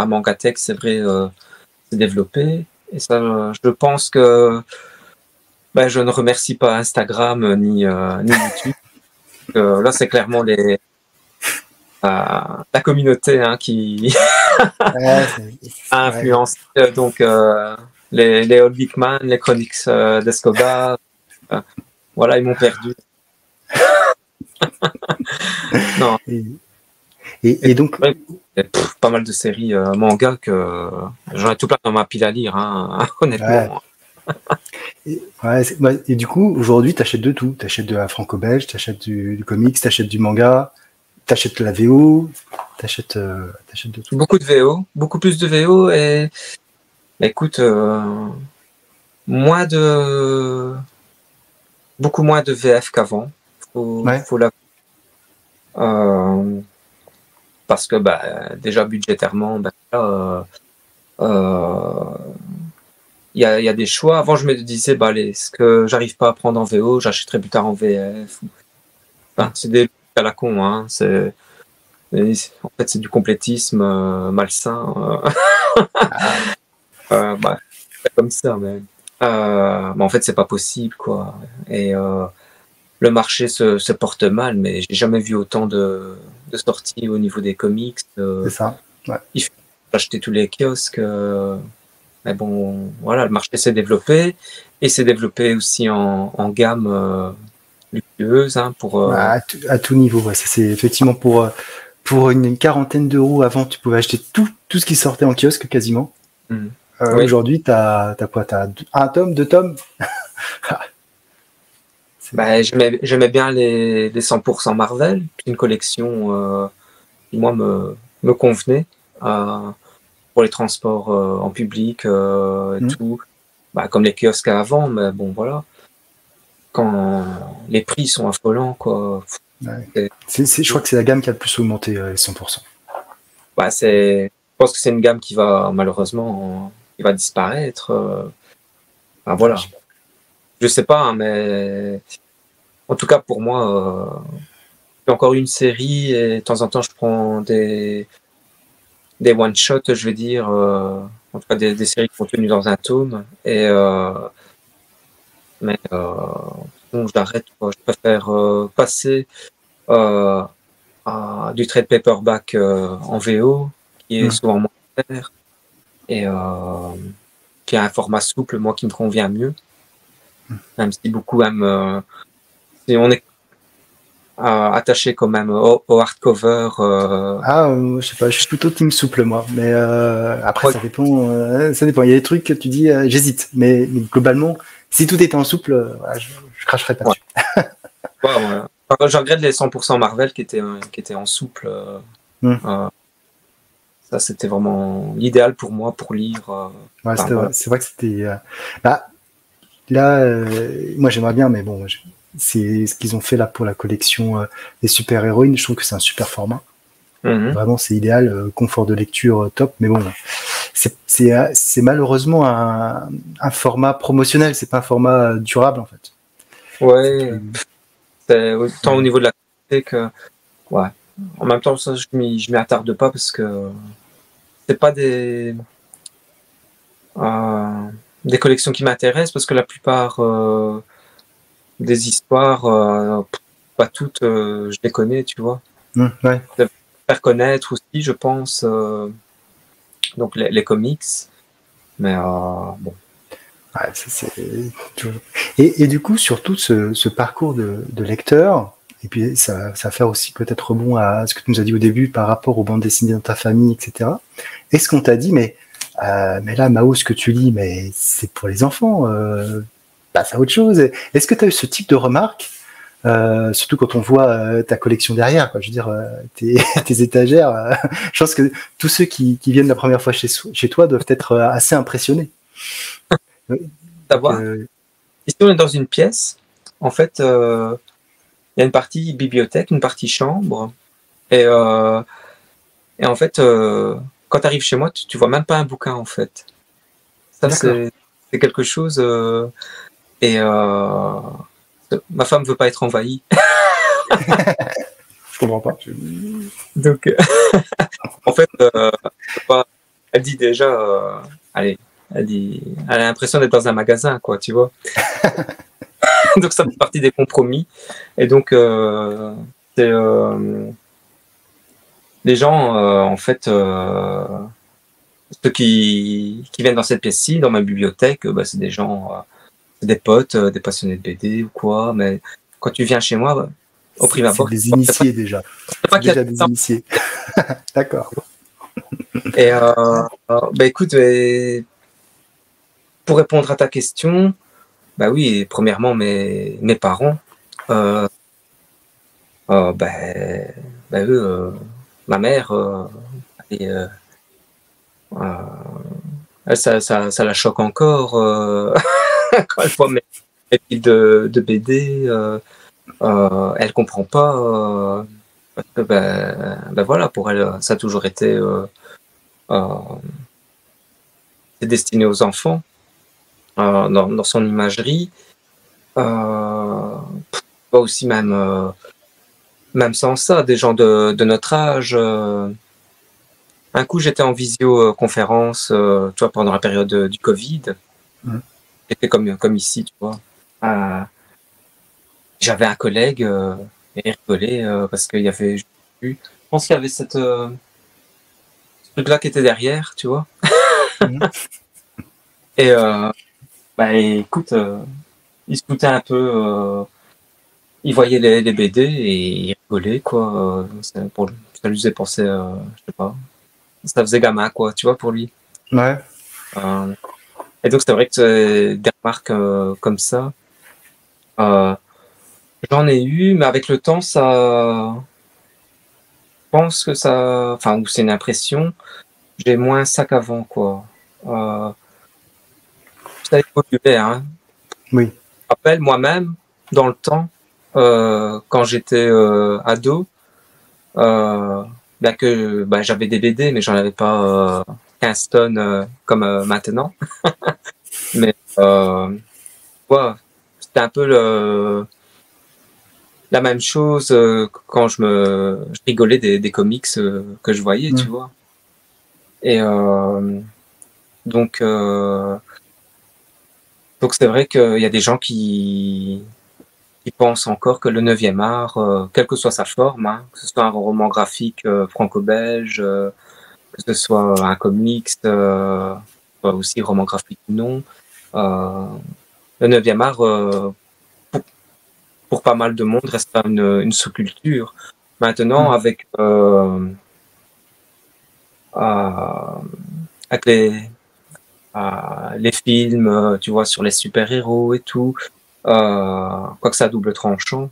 Mangatech, c'est vrai, s'est développée. Et ça, je pense que je ne remercie pas Instagram ni YouTube. Là, c'est clairement la communauté hein, qui a influencé donc les Old Geekman, les Chroniques d'Escobar. Voilà, ils m'ont perdu. Non. Et donc, pas mal de séries manga que j'en ai tout plein dans ma pile à lire, hein, honnêtement. Et du coup, aujourd'hui, tu achètes de tout. Tu achètes de la franco-belge, tu achètes du comics, tu achètes du manga. T'achètes la VO, t'achètes de tout. Beaucoup de VO, beaucoup plus de VO et écoute, beaucoup moins de VF qu'avant. Faut parce que déjà budgétairement, il y a des choix. Avant, je me disais, ce que j'arrive pas à prendre en VO, j'achèterai plus tard en VF. C'est des à la con, hein. En fait, c'est du complétisme malsain. C'est comme ça, mais en fait, c'est pas possible, quoi. Et le marché se porte mal, mais j'ai jamais vu autant de sorties au niveau des comics. C'est ça. Ouais. Il faut acheter tous les kiosques. Mais bon, voilà, le marché s'est développé et s'est développé aussi en gamme luxueuse, hein, pour. À tout niveau. Ouais. C'est effectivement pour une quarantaine d'euros avant, tu pouvais acheter tout ce qui sortait en kiosque quasiment. Aujourd'hui, t'as quoi? T'as un tome, 2 tomes. Bah, j'aimais bien les 100% Marvel, une collection qui, moi, me convenait pour les transports en public et tout. Bah, comme les kiosques avant, mais bon, voilà. Quand les prix sont affolants, quoi. Ouais. Je crois que c'est la gamme qui a le plus augmenté, les 100%. Bah, je pense que c'est une gamme qui va malheureusement qui va disparaître. Enfin, voilà. Je sais pas, hein, mais en tout cas pour moi, j'ai encore une série et de temps en temps je prends des one-shots, je vais dire, en tout cas des séries contenues dans un tome. Mais bon, j'arrête, quoi. Je préfère passer à du trade paperback en VO, qui est souvent moins cher, et qui a un format souple, moi, qui me convient mieux. Même si beaucoup aiment... si on est attaché quand même au hardcover. Je sais pas, je suis plutôt team souple, moi. Mais après, Ouais. ça dépend. Ça dépend. Il y a des trucs que tu dis, j'hésite. Mais globalement, si tout était en souple, je cracherais pas dessus. Ouais. Je regrette les 100% Marvel qui étaient en souple. Ça, c'était vraiment l'idéal pour moi pour lire. Ouais, c'est vrai que c'était. Là, moi j'aimerais bien, mais bon, c'est ce qu'ils ont fait là pour la collection des super-héroïnes. Je trouve que c'est un super format. Vraiment, c'est idéal, confort de lecture top. Mais bon, c'est malheureusement un format promotionnel. C'est pas un format durable en fait. Ouais. C'est autant au niveau de la qualité que. Ouais. En même temps, ça, je m'y attarde pas parce que c'est pas des collections qui m'intéressent, parce que la plupart des histoires, pas toutes, je les connais, tu vois. Ouais. Faire connaître aussi, je pense, donc les comics. Mais bon. Ouais, et du coup, sur tout ce parcours de lecteur, et puis ça va faire aussi peut-être rebond à ce que tu nous as dit au début par rapport aux bandes dessinées dans ta famille, etc. Est-ce qu'on t'a dit, mais là, Mao, ce que tu lis, mais c'est pour les enfants, passe à autre chose. Est-ce que tu as eu ce type de remarques, surtout quand on voit ta collection derrière, quoi. Je veux dire, tes étagères, je pense que tous ceux qui viennent la première fois chez toi doivent être assez impressionnés. Savoir. Ici, on est dans une pièce. En fait, il y a une partie bibliothèque, une partie chambre. Et en fait, quand tu arrives chez moi, tu vois même pas un bouquin, en fait. Ça, c'est quelque chose. Et ma femme veut pas être envahie. Je comprends pas. Donc, en fait, elle dit déjà, allez, elle a l'impression d'être dans un magasin, quoi, tu vois. Donc, ça fait partie des compromis. Et donc, c'est les gens, en fait, ceux qui viennent dans cette pièce-ci, dans ma bibliothèque, c'est des gens, des potes, des passionnés de BD ou quoi. Mais quand tu viens chez moi, au prime abord, c'est des initiés déjà. C'est déjà des initiés. D'accord. Et écoute, pour répondre à ta question, bah oui, premièrement mes parents, eux, ma mère, elle, ça la choque encore quand elle voit mes piles de BD. Elle comprend pas. Parce que voilà, pour elle, ça a toujours été c'est destiné aux enfants dans son imagerie. Pas aussi même sans ça, des gens de notre âge. Un coup, j'étais en visioconférence, tu vois, pendant la période du Covid. J'étais comme ici, tu vois. J'avais un collègue et il rigolait parce qu'il y avait, je pense qu'il y avait ce truc-là qui était derrière, tu vois. Et écoute, il se foutait un peu, il voyait les BD et il rigolait, quoi. Ça lui faisait penser, je sais pas, ça faisait gamin, quoi, tu vois, pour lui. Ouais. Et donc, c'est vrai que des remarques comme ça, J'en ai eu, mais avec le temps, ça, je pense que ça, enfin, ou c'est une impression, j'ai moins ça qu'avant, quoi. Euh, Ça a évolué, hein. Oui. Je me rappelle moi-même, dans le temps, quand j'étais ado, j'avais des BD, mais j'en avais pas 15 tonnes comme maintenant. Mais ouais, c'était un peu la même chose quand je rigolais des comics que je voyais, tu vois. Et donc, euh, donc c'est vrai qu'il y a des gens qui pensent encore que le 9e art, quelle que soit sa forme, hein, que ce soit un roman graphique franco-belge, que ce soit un comics, aussi roman graphique ou non, euh, le 9e art, pour pas mal de monde, reste une sous-culture. Maintenant, euh, avec les films, tu vois, sur les super-héros et tout, quoique ça a double tranchant.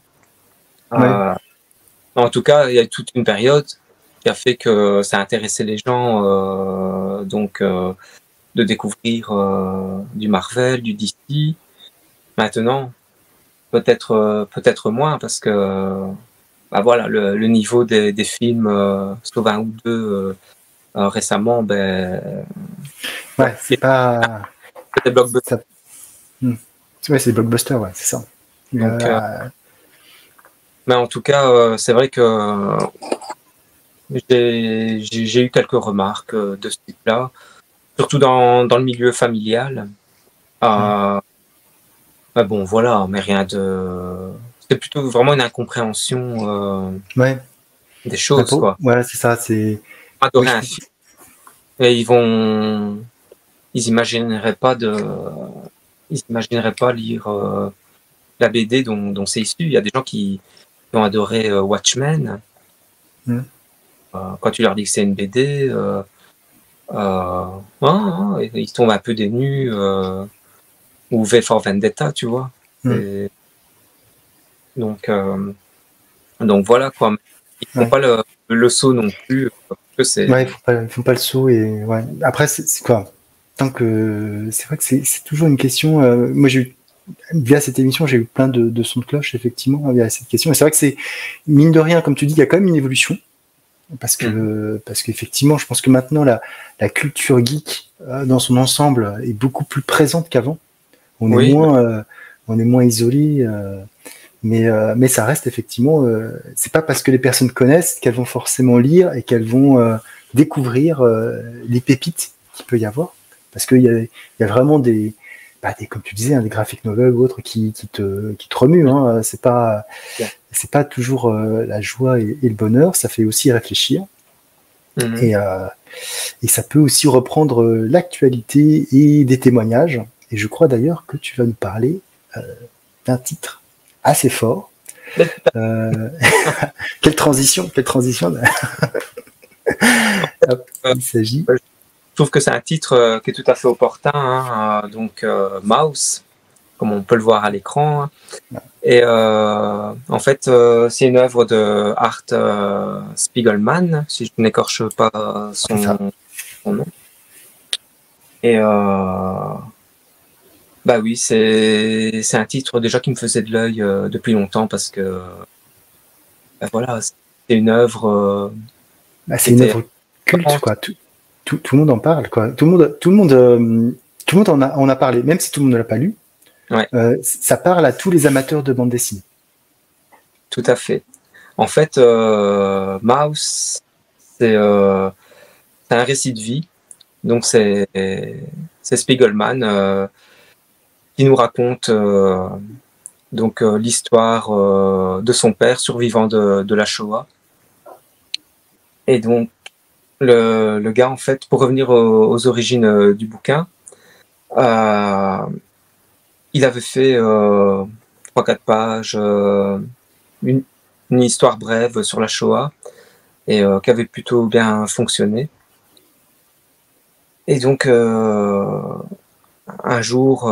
Ouais. En tout cas, il y a toute une période qui a fait que ça a intéressé les gens, de découvrir du Marvel, du DC. Maintenant, peut-être moins parce que bah voilà, le niveau des films, sauf un ou deux récemment, Ouais, c'est pas. c'est des blockbusters. Ça... Ouais, c'est blockbuster, ouais, c'est ça. Donc, mais en tout cas, c'est vrai que j'ai eu quelques remarques de ce type-là, surtout dans le milieu familial. Bon, voilà, mais rien de. C'est plutôt vraiment une incompréhension ouais. des choses, quoi. Voilà, c'est ça. C'est. Oui, Adorer un film et ils imagineraient pas lire la BD dont c'est issu. Il y a des gens qui ont adoré Watchmen. Quand tu leur dis que c'est une BD, ils tombent un peu des nues. Ou V for Vendetta, tu vois. Et donc, voilà, quoi. Ils font pas le saut non plus. Que c'est... Ouais, ils font pas le saut et ouais. Après, c'est quoi? Tant que c'est vrai que c'est toujours une question. Moi, j'ai eu via cette émission, j'ai eu plein de sons de cloche effectivement via cette question. Et c'est vrai que c'est mine de rien, comme tu dis, il y a quand même une évolution parce qu'effectivement, je pense que maintenant la culture geek dans son ensemble est beaucoup plus présente qu'avant. On est moins isolé. Mais ça reste effectivement, c'est pas parce que les personnes connaissent qu'elles vont forcément lire et qu'elles vont découvrir les pépites qu'il peut y avoir, parce il y a vraiment comme tu disais, hein, des graphic novels ou autres qui te remuent. Hein. C'est pas toujours la joie et le bonheur. Ça fait aussi réfléchir et ça peut aussi reprendre l'actualité et des témoignages. Et je crois d'ailleurs que tu vas nous parler d'un titre assez fort. Quelle transition. Il s'agit. Je trouve que c'est un titre qui est tout à fait opportun. Hein, donc, Mouse, comme on peut le voir à l'écran. Et en fait, c'est une œuvre de Art Spiegelman, si je n'écorche pas son nom. Et bah oui, c'est un titre déjà qui me faisait de l'œil depuis longtemps parce que voilà, c'est une œuvre. C'est une œuvre culte, quoi. Tout le monde en parle, quoi. Tout le monde en a parlé, même si tout le monde ne l'a pas lu. Ouais. Ça parle à tous les amateurs de bande dessinée. Tout à fait. En fait, Mouse, c'est un récit de vie. Donc c'est Spiegelman qui nous raconte l'histoire de son père survivant de la Shoah. Et donc le gars, en fait, pour revenir aux origines du bouquin, il avait fait 3-4 pages, une histoire brève sur la Shoah et qui avait plutôt bien fonctionné. Et donc un jour,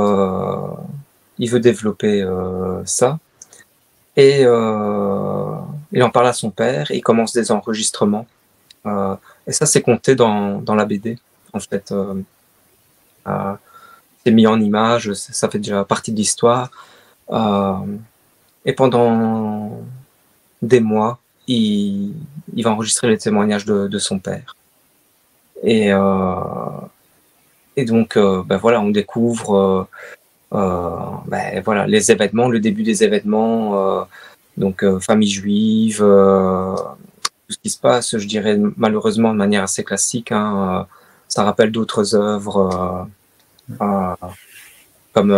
il veut développer ça Et il en parle à son père, et il commence des enregistrements. Et ça, c'est compté dans la BD, en fait. C'est mis en images, ça fait déjà partie de l'histoire. Et pendant des mois, il va enregistrer les témoignages de son père. Et donc, ben voilà, on découvre ben voilà, les événements, le début des événements, donc famille juive, tout ce qui se passe, je dirais malheureusement de manière assez classique. Hein, ça rappelle d'autres œuvres comme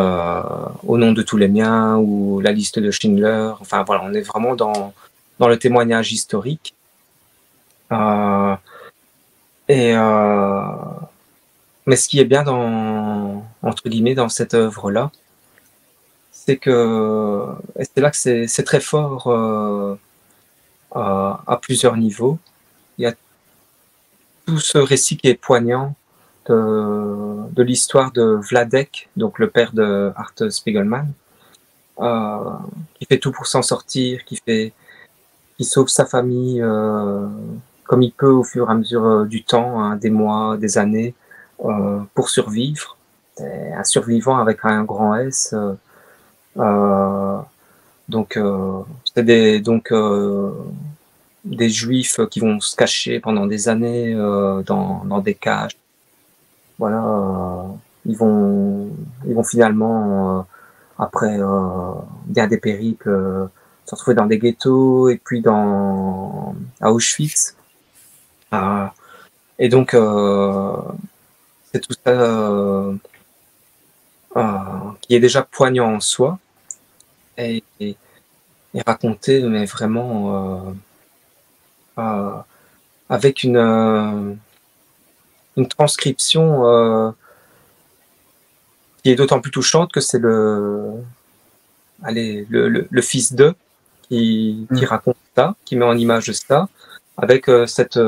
Au nom de tous les miens ou La liste de Schindler. Enfin voilà, on est vraiment dans le témoignage historique. Mais ce qui est bien entre guillemets dans cette œuvre-là, c'est que, et c'est là que c'est très fort à plusieurs niveaux. Il y a tout ce récit qui est poignant de l'histoire de Vladek, donc le père de Art Spiegelman, qui fait tout pour s'en sortir, qui sauve sa famille comme il peut au fur et à mesure du temps, hein, des mois, des années, pour survivre. C'est un survivant avec un grand S. Donc c'est des juifs qui vont se cacher pendant des années dans des cages. Voilà, ils vont finalement après bien des périples se retrouver dans des ghettos et puis à Auschwitz. Et donc c'est tout ça qui est déjà poignant en soi et raconté, mais vraiment avec une transcription qui est d'autant plus touchante que c'est le fils d'eux qui raconte ça, qui met en image ça, avec cette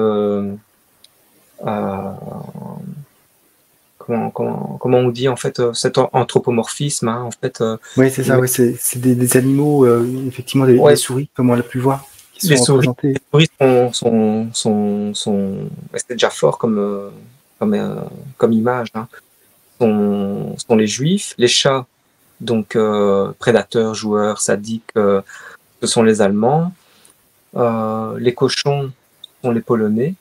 comment on dit en fait cet anthropomorphisme, hein, en fait. Oui, c'est ça. Ouais, c'est des animaux, effectivement, des souris, comme on l'a pu voir, qui sont représentés. Les souris c'est déjà fort comme image. Hein. Sont les juifs, les chats, donc prédateurs, joueurs, sadiques, ce sont les Allemands, les cochons sont les Polonais,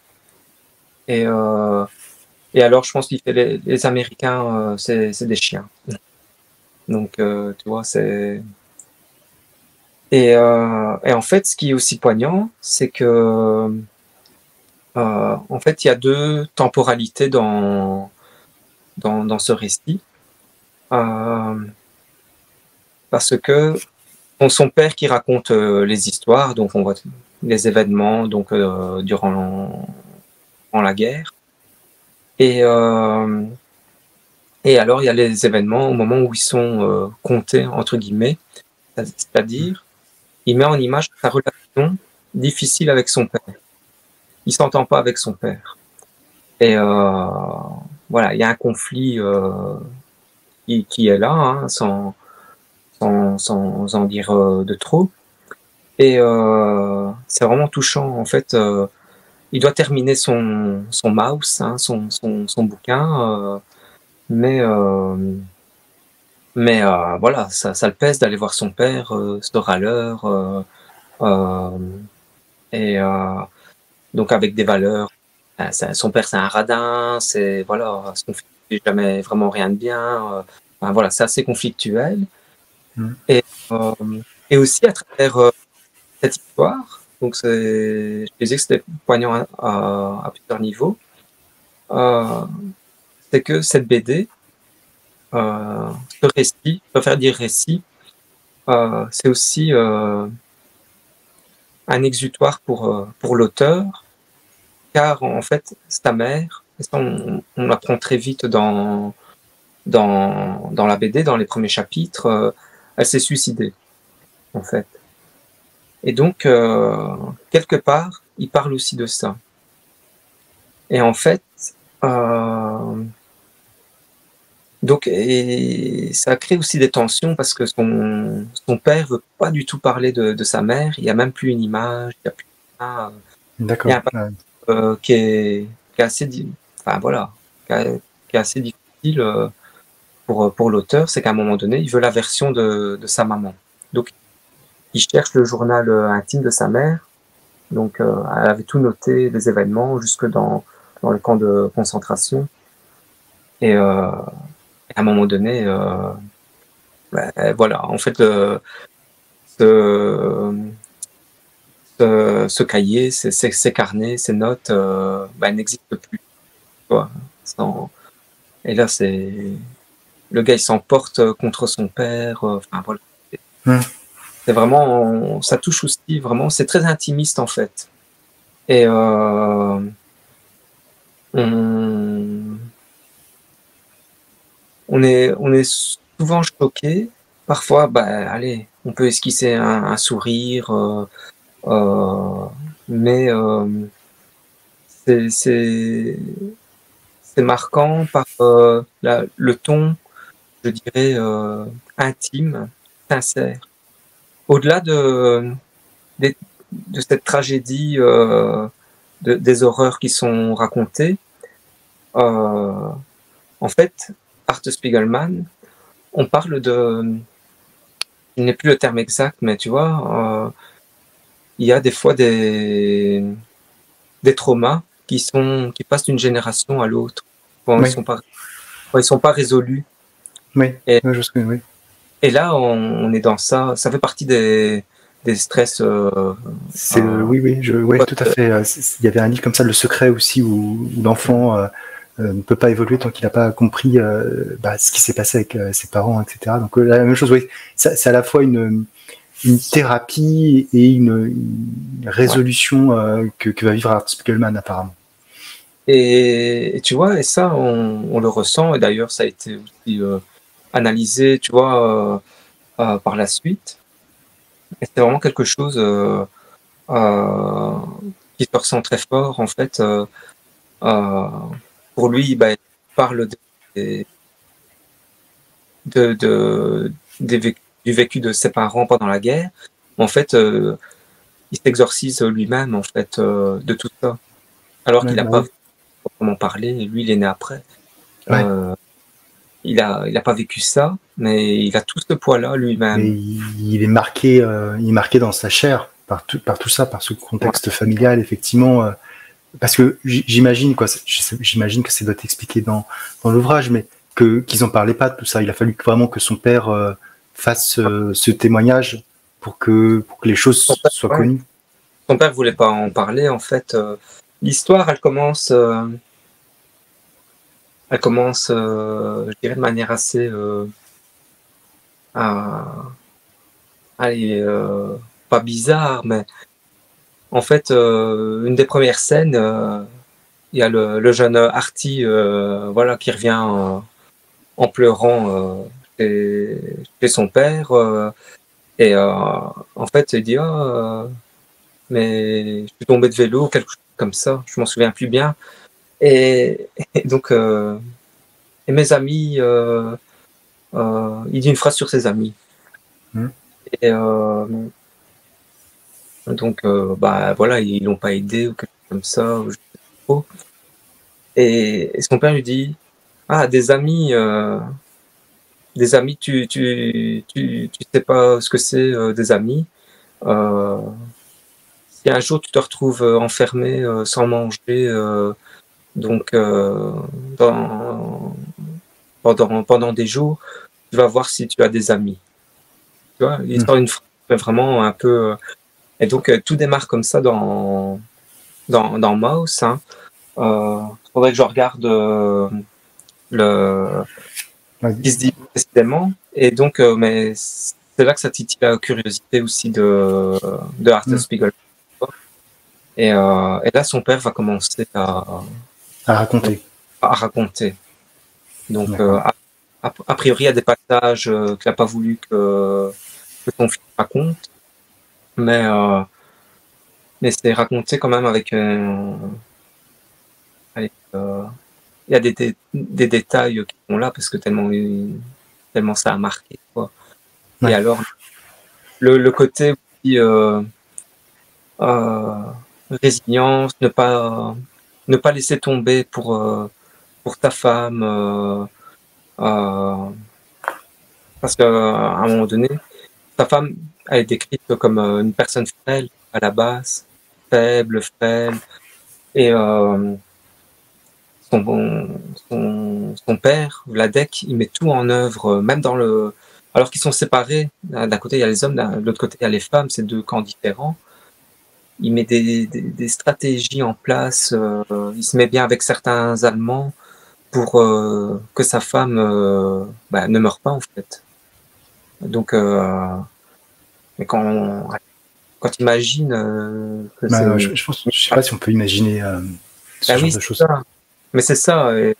et alors je pense qu'il fait les Américains, c'est des chiens. Donc tu vois, c'est et en fait, ce qui est aussi poignant, c'est que en fait, il y a deux temporalités dans ce récit. Parce que son père qui raconte les histoires, donc on voit les événements donc durant la guerre, et alors il y a les événements au moment où ils sont comptés entre guillemets, c'est-à-dire il met en image sa relation difficile avec son père. Il s'entend pas avec son père, et voilà, il y a un conflit qui est là, hein, sans en dire de trop. Et c'est vraiment touchant. En fait, il doit terminer son mouse, hein, son bouquin, mais voilà, ça le pèse d'aller voir son père, ce râleur, et donc avec des valeurs. Son père, c'est un radin, c'est voilà, son fils fait jamais vraiment rien de bien. Voilà, c'est assez conflictuel. Et aussi à travers cette histoire, donc je disais que c'était poignant à plusieurs niveaux, c'est que cette BD, ce récit, je préfère dire récit, c'est aussi un exutoire pour l'auteur, car en fait, sa mère, et ça on l'apprend très vite dans la BD, dans les premiers chapitres, elle s'est suicidée, en fait. Et donc, quelque part, il parle aussi de ça. Et en fait, Donc, et ça crée aussi des tensions parce que son père veut pas du tout parler de sa mère. Il y a même plus une image, il y a plus rien. Il y a D'accord. un passage qui est assez, enfin voilà, qui est assez difficile pour l'auteur, c'est qu'à un moment donné, il veut la version de sa maman. Donc, il cherche le journal intime de sa mère. Donc, elle avait tout noté, les événements, jusque dans le camp de concentration. Et à un moment donné, voilà, en fait, ce, ce cahier, ces carnets, ces notes, n'existent plus. Quoi. Et là, le gars, il s'emporte contre son père. Enfin, voilà. C'est vraiment, ça touche aussi vraiment, c'est très intimiste en fait. Et on est souvent choqué. Parfois, allez, on peut esquisser un sourire, mais c'est marquant par le ton, je dirais, intime, sincère. Au-delà de cette tragédie, des horreurs qui sont racontées, en fait, Art Spiegelman, on parle il n'est plus le terme exact, mais tu vois, il y a des fois des traumas qui passent d'une génération à l'autre, quand Oui. ils sont pas résolus. Oui. Et, Oui, oui. et là, on est dans ça. Ça fait partie des stress. Oui, tout à fait. Il y avait un livre comme ça, Le Secret aussi, où l'enfant ne peut pas évoluer tant qu'il n'a pas compris ce qui s'est passé avec ses parents, etc. Donc la même chose, oui. C'est à la fois une thérapie et une résolution que va vivre Art Spiegelman apparemment. Et tu vois, et ça, on le ressent. Et d'ailleurs, ça a été aussi analysé, tu vois, par la suite. Et c'est vraiment quelque chose qui se ressent très fort, en fait. Euh, pour lui, il parle des, du vécu de ses parents pendant la guerre. En fait, il s'exorcise lui-même, en fait, de tout ça. Alors qu'il n'a pas proprement parlé, lui, il est né après. Ouais. Il a pas vécu ça, mais il a tout ce poids-là lui-même. Mais il est marqué dans sa chair par tout ça, par ce contexte familial, effectivement. Parce que j'imagine j'imagine que ça doit être expliqué dans l'ouvrage, mais qu'ils en parlaient pas de tout ça. Il a fallu vraiment que son père fasse ce témoignage pour que les choses soient connues. Son père voulait pas en parler, en fait. L'histoire, elle commence, je dirais de manière assez, allez, pas bizarre, mais en fait, une des premières scènes, il y a le jeune Artie, voilà, qui revient en pleurant chez son père, et en fait, il dit mais je suis tombé de vélo, quelque chose comme ça, je m'en souviens plus bien. Et donc, et mes amis, il dit une phrase sur ses amis. Et donc, voilà, ils l'ont pas aidé ou quelque chose comme ça, ou je sais pas trop. Et son père lui dit, des amis, tu sais pas ce que c'est, des amis. Si un jour tu te retrouves enfermé sans manger, donc pendant des jours, tu vas voir si tu as des amis. Tu vois, il sort une phrase vraiment un peu. Et donc tout démarre comme ça dans Mouse. Hein. Faudrait que je regarde le qui se dit précisément. Et donc, mais c'est là que ça titille la curiosité aussi de Art Spiegelman. Et là, son père va commencer à raconter. Donc, a priori, il y a des passages qu'il n'a pas voulu que son fils raconte, mais c'est raconté quand même avec il y a des détails qui sont là parce que tellement ça a marqué, quoi. Ouais. Et alors, le côté aussi, résilience, ne pas laisser tomber pour ta femme, parce qu'à un moment donné, ta femme, elle est décrite comme une personne frêle à la base, faible, frêle, et son père, Vladek, il met tout en œuvre, même alors qu'ils sont séparés. D'un côté il y a les hommes, de l'autre côté il y a les femmes, c'est deux camps différents. Il met des stratégies en place, il se met bien avec certains Allemands pour que sa femme ne meure pas, en fait. Donc, mais quand tu imagines que Bah, je pense, je sais pas si on peut imaginer ce genre de choses. Ça. Mais c'est ça. Et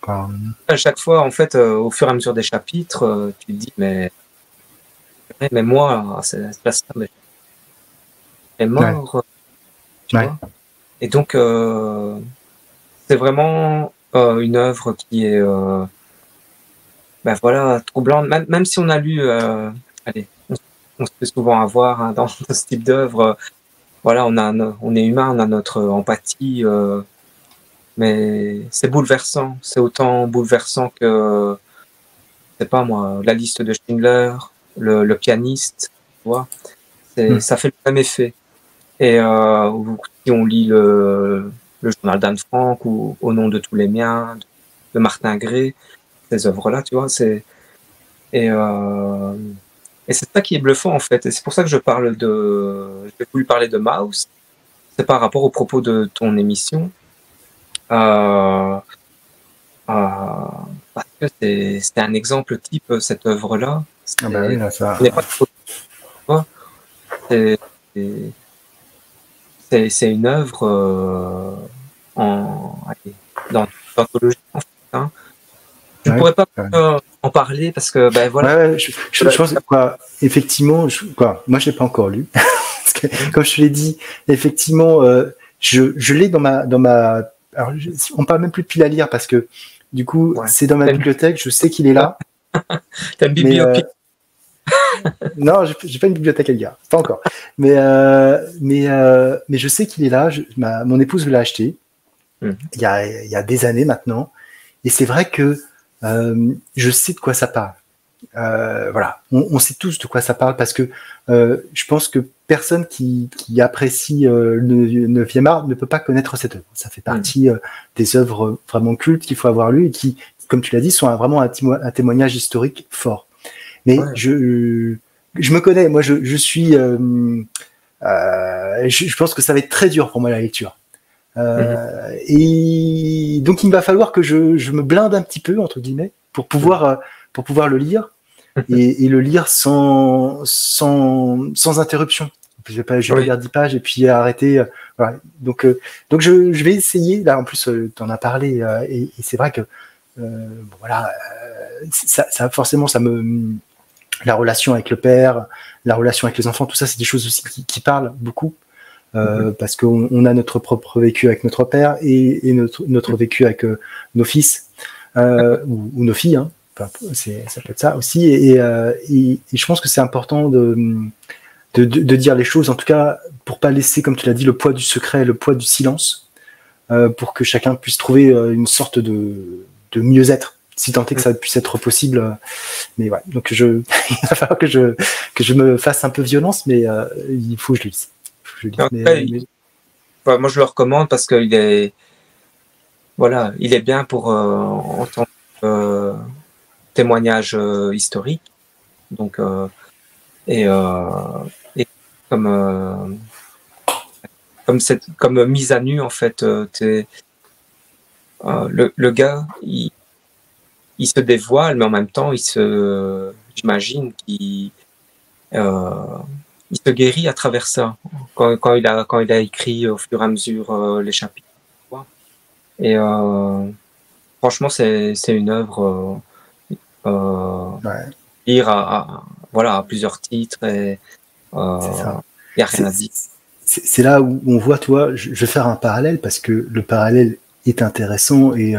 à chaque fois, en fait, au fur et à mesure des chapitres, tu te dis, mais moi, c'est la femme est mort. Tu vois. Et donc, c'est vraiment une œuvre qui est troublante. Même si on a lu, allez, on se fait souvent avoir dans ce type d'œuvre. Voilà, on est humain, on a notre empathie, mais c'est bouleversant. C'est autant bouleversant que, je sais pas moi, La liste de Schindler, le pianiste, tu vois. Ça fait le même effet. Et si on lit le journal d'Anne Frank ou Au nom de tous les miens de Martin Gray, ces œuvres-là, tu vois, et c'est ça qui est bluffant, en fait. Et c'est pour ça que j'ai voulu parler de Maus. C'est par rapport au propos de ton émission. Parce que c'est un exemple type, cette œuvre-là. Ah bah oui, là, ça... C'est une œuvre dans l'anthologie, en fait. Hein. Je ne pourrais pas en parler parce que, voilà. Je pense que, effectivement, moi, je l'ai pas encore lu. Parce que, comme je te l'ai dit, effectivement, je l'ai dans ma. Alors, on parle même plus de pile à lire parce que, du coup, c'est dans ma bibliothèque. Je sais qu'il est là. T'as une bibliothèque? Non, j'ai pas une bibliothèque à lire, pas encore. Mais je sais qu'il est là. Mon épouse l'a acheté il y a des années maintenant, et c'est vrai que je sais de quoi ça parle. Voilà, on sait tous de quoi ça parle parce que je pense que personne qui apprécie le 9e art ne peut pas connaître cette œuvre. Ça fait partie des œuvres vraiment cultes qu'il faut avoir lues et qui, comme tu l'as dit, sont vraiment un témoignage historique fort. Mais je me connais, moi je suis, je pense que ça va être très dur pour moi la lecture. Et donc il va falloir que je me blinde un petit peu entre guillemets pour pouvoir le lire et le lire sans interruption. Je vais lire 10 pages et puis arrêter. Voilà. Donc je vais essayer. Là en plus t'en as parlé et c'est vrai que voilà, ça forcément la relation avec le père, la relation avec les enfants, tout ça, c'est des choses aussi qui parlent beaucoup. Parce qu'on a notre propre vécu avec notre père et notre vécu avec nos fils ou nos filles, hein. Ça peut être ça aussi. Et je pense que c'est important de dire les choses, en tout cas pour pas laisser, comme tu l'as dit, le poids du secret, le poids du silence, pour que chacun puisse trouver une sorte de mieux-être, si tant est que ça puisse être possible. Mais ouais, donc il va falloir que je me fasse un peu violence, mais il faut que je le dise. Moi je le recommande parce qu'il est il est bien pour en tant que témoignage historique, donc et comme mise à nu en fait, le gars il se dévoile, mais en même temps j'imagine qu'il il se guérit à travers ça quand il a écrit au fur et à mesure les chapitres. Et franchement, c'est une œuvre lire à plusieurs titres et il n'y a rien à dire. C'est là où on voit, toi, je vais faire un parallèle parce que le parallèle est intéressant, et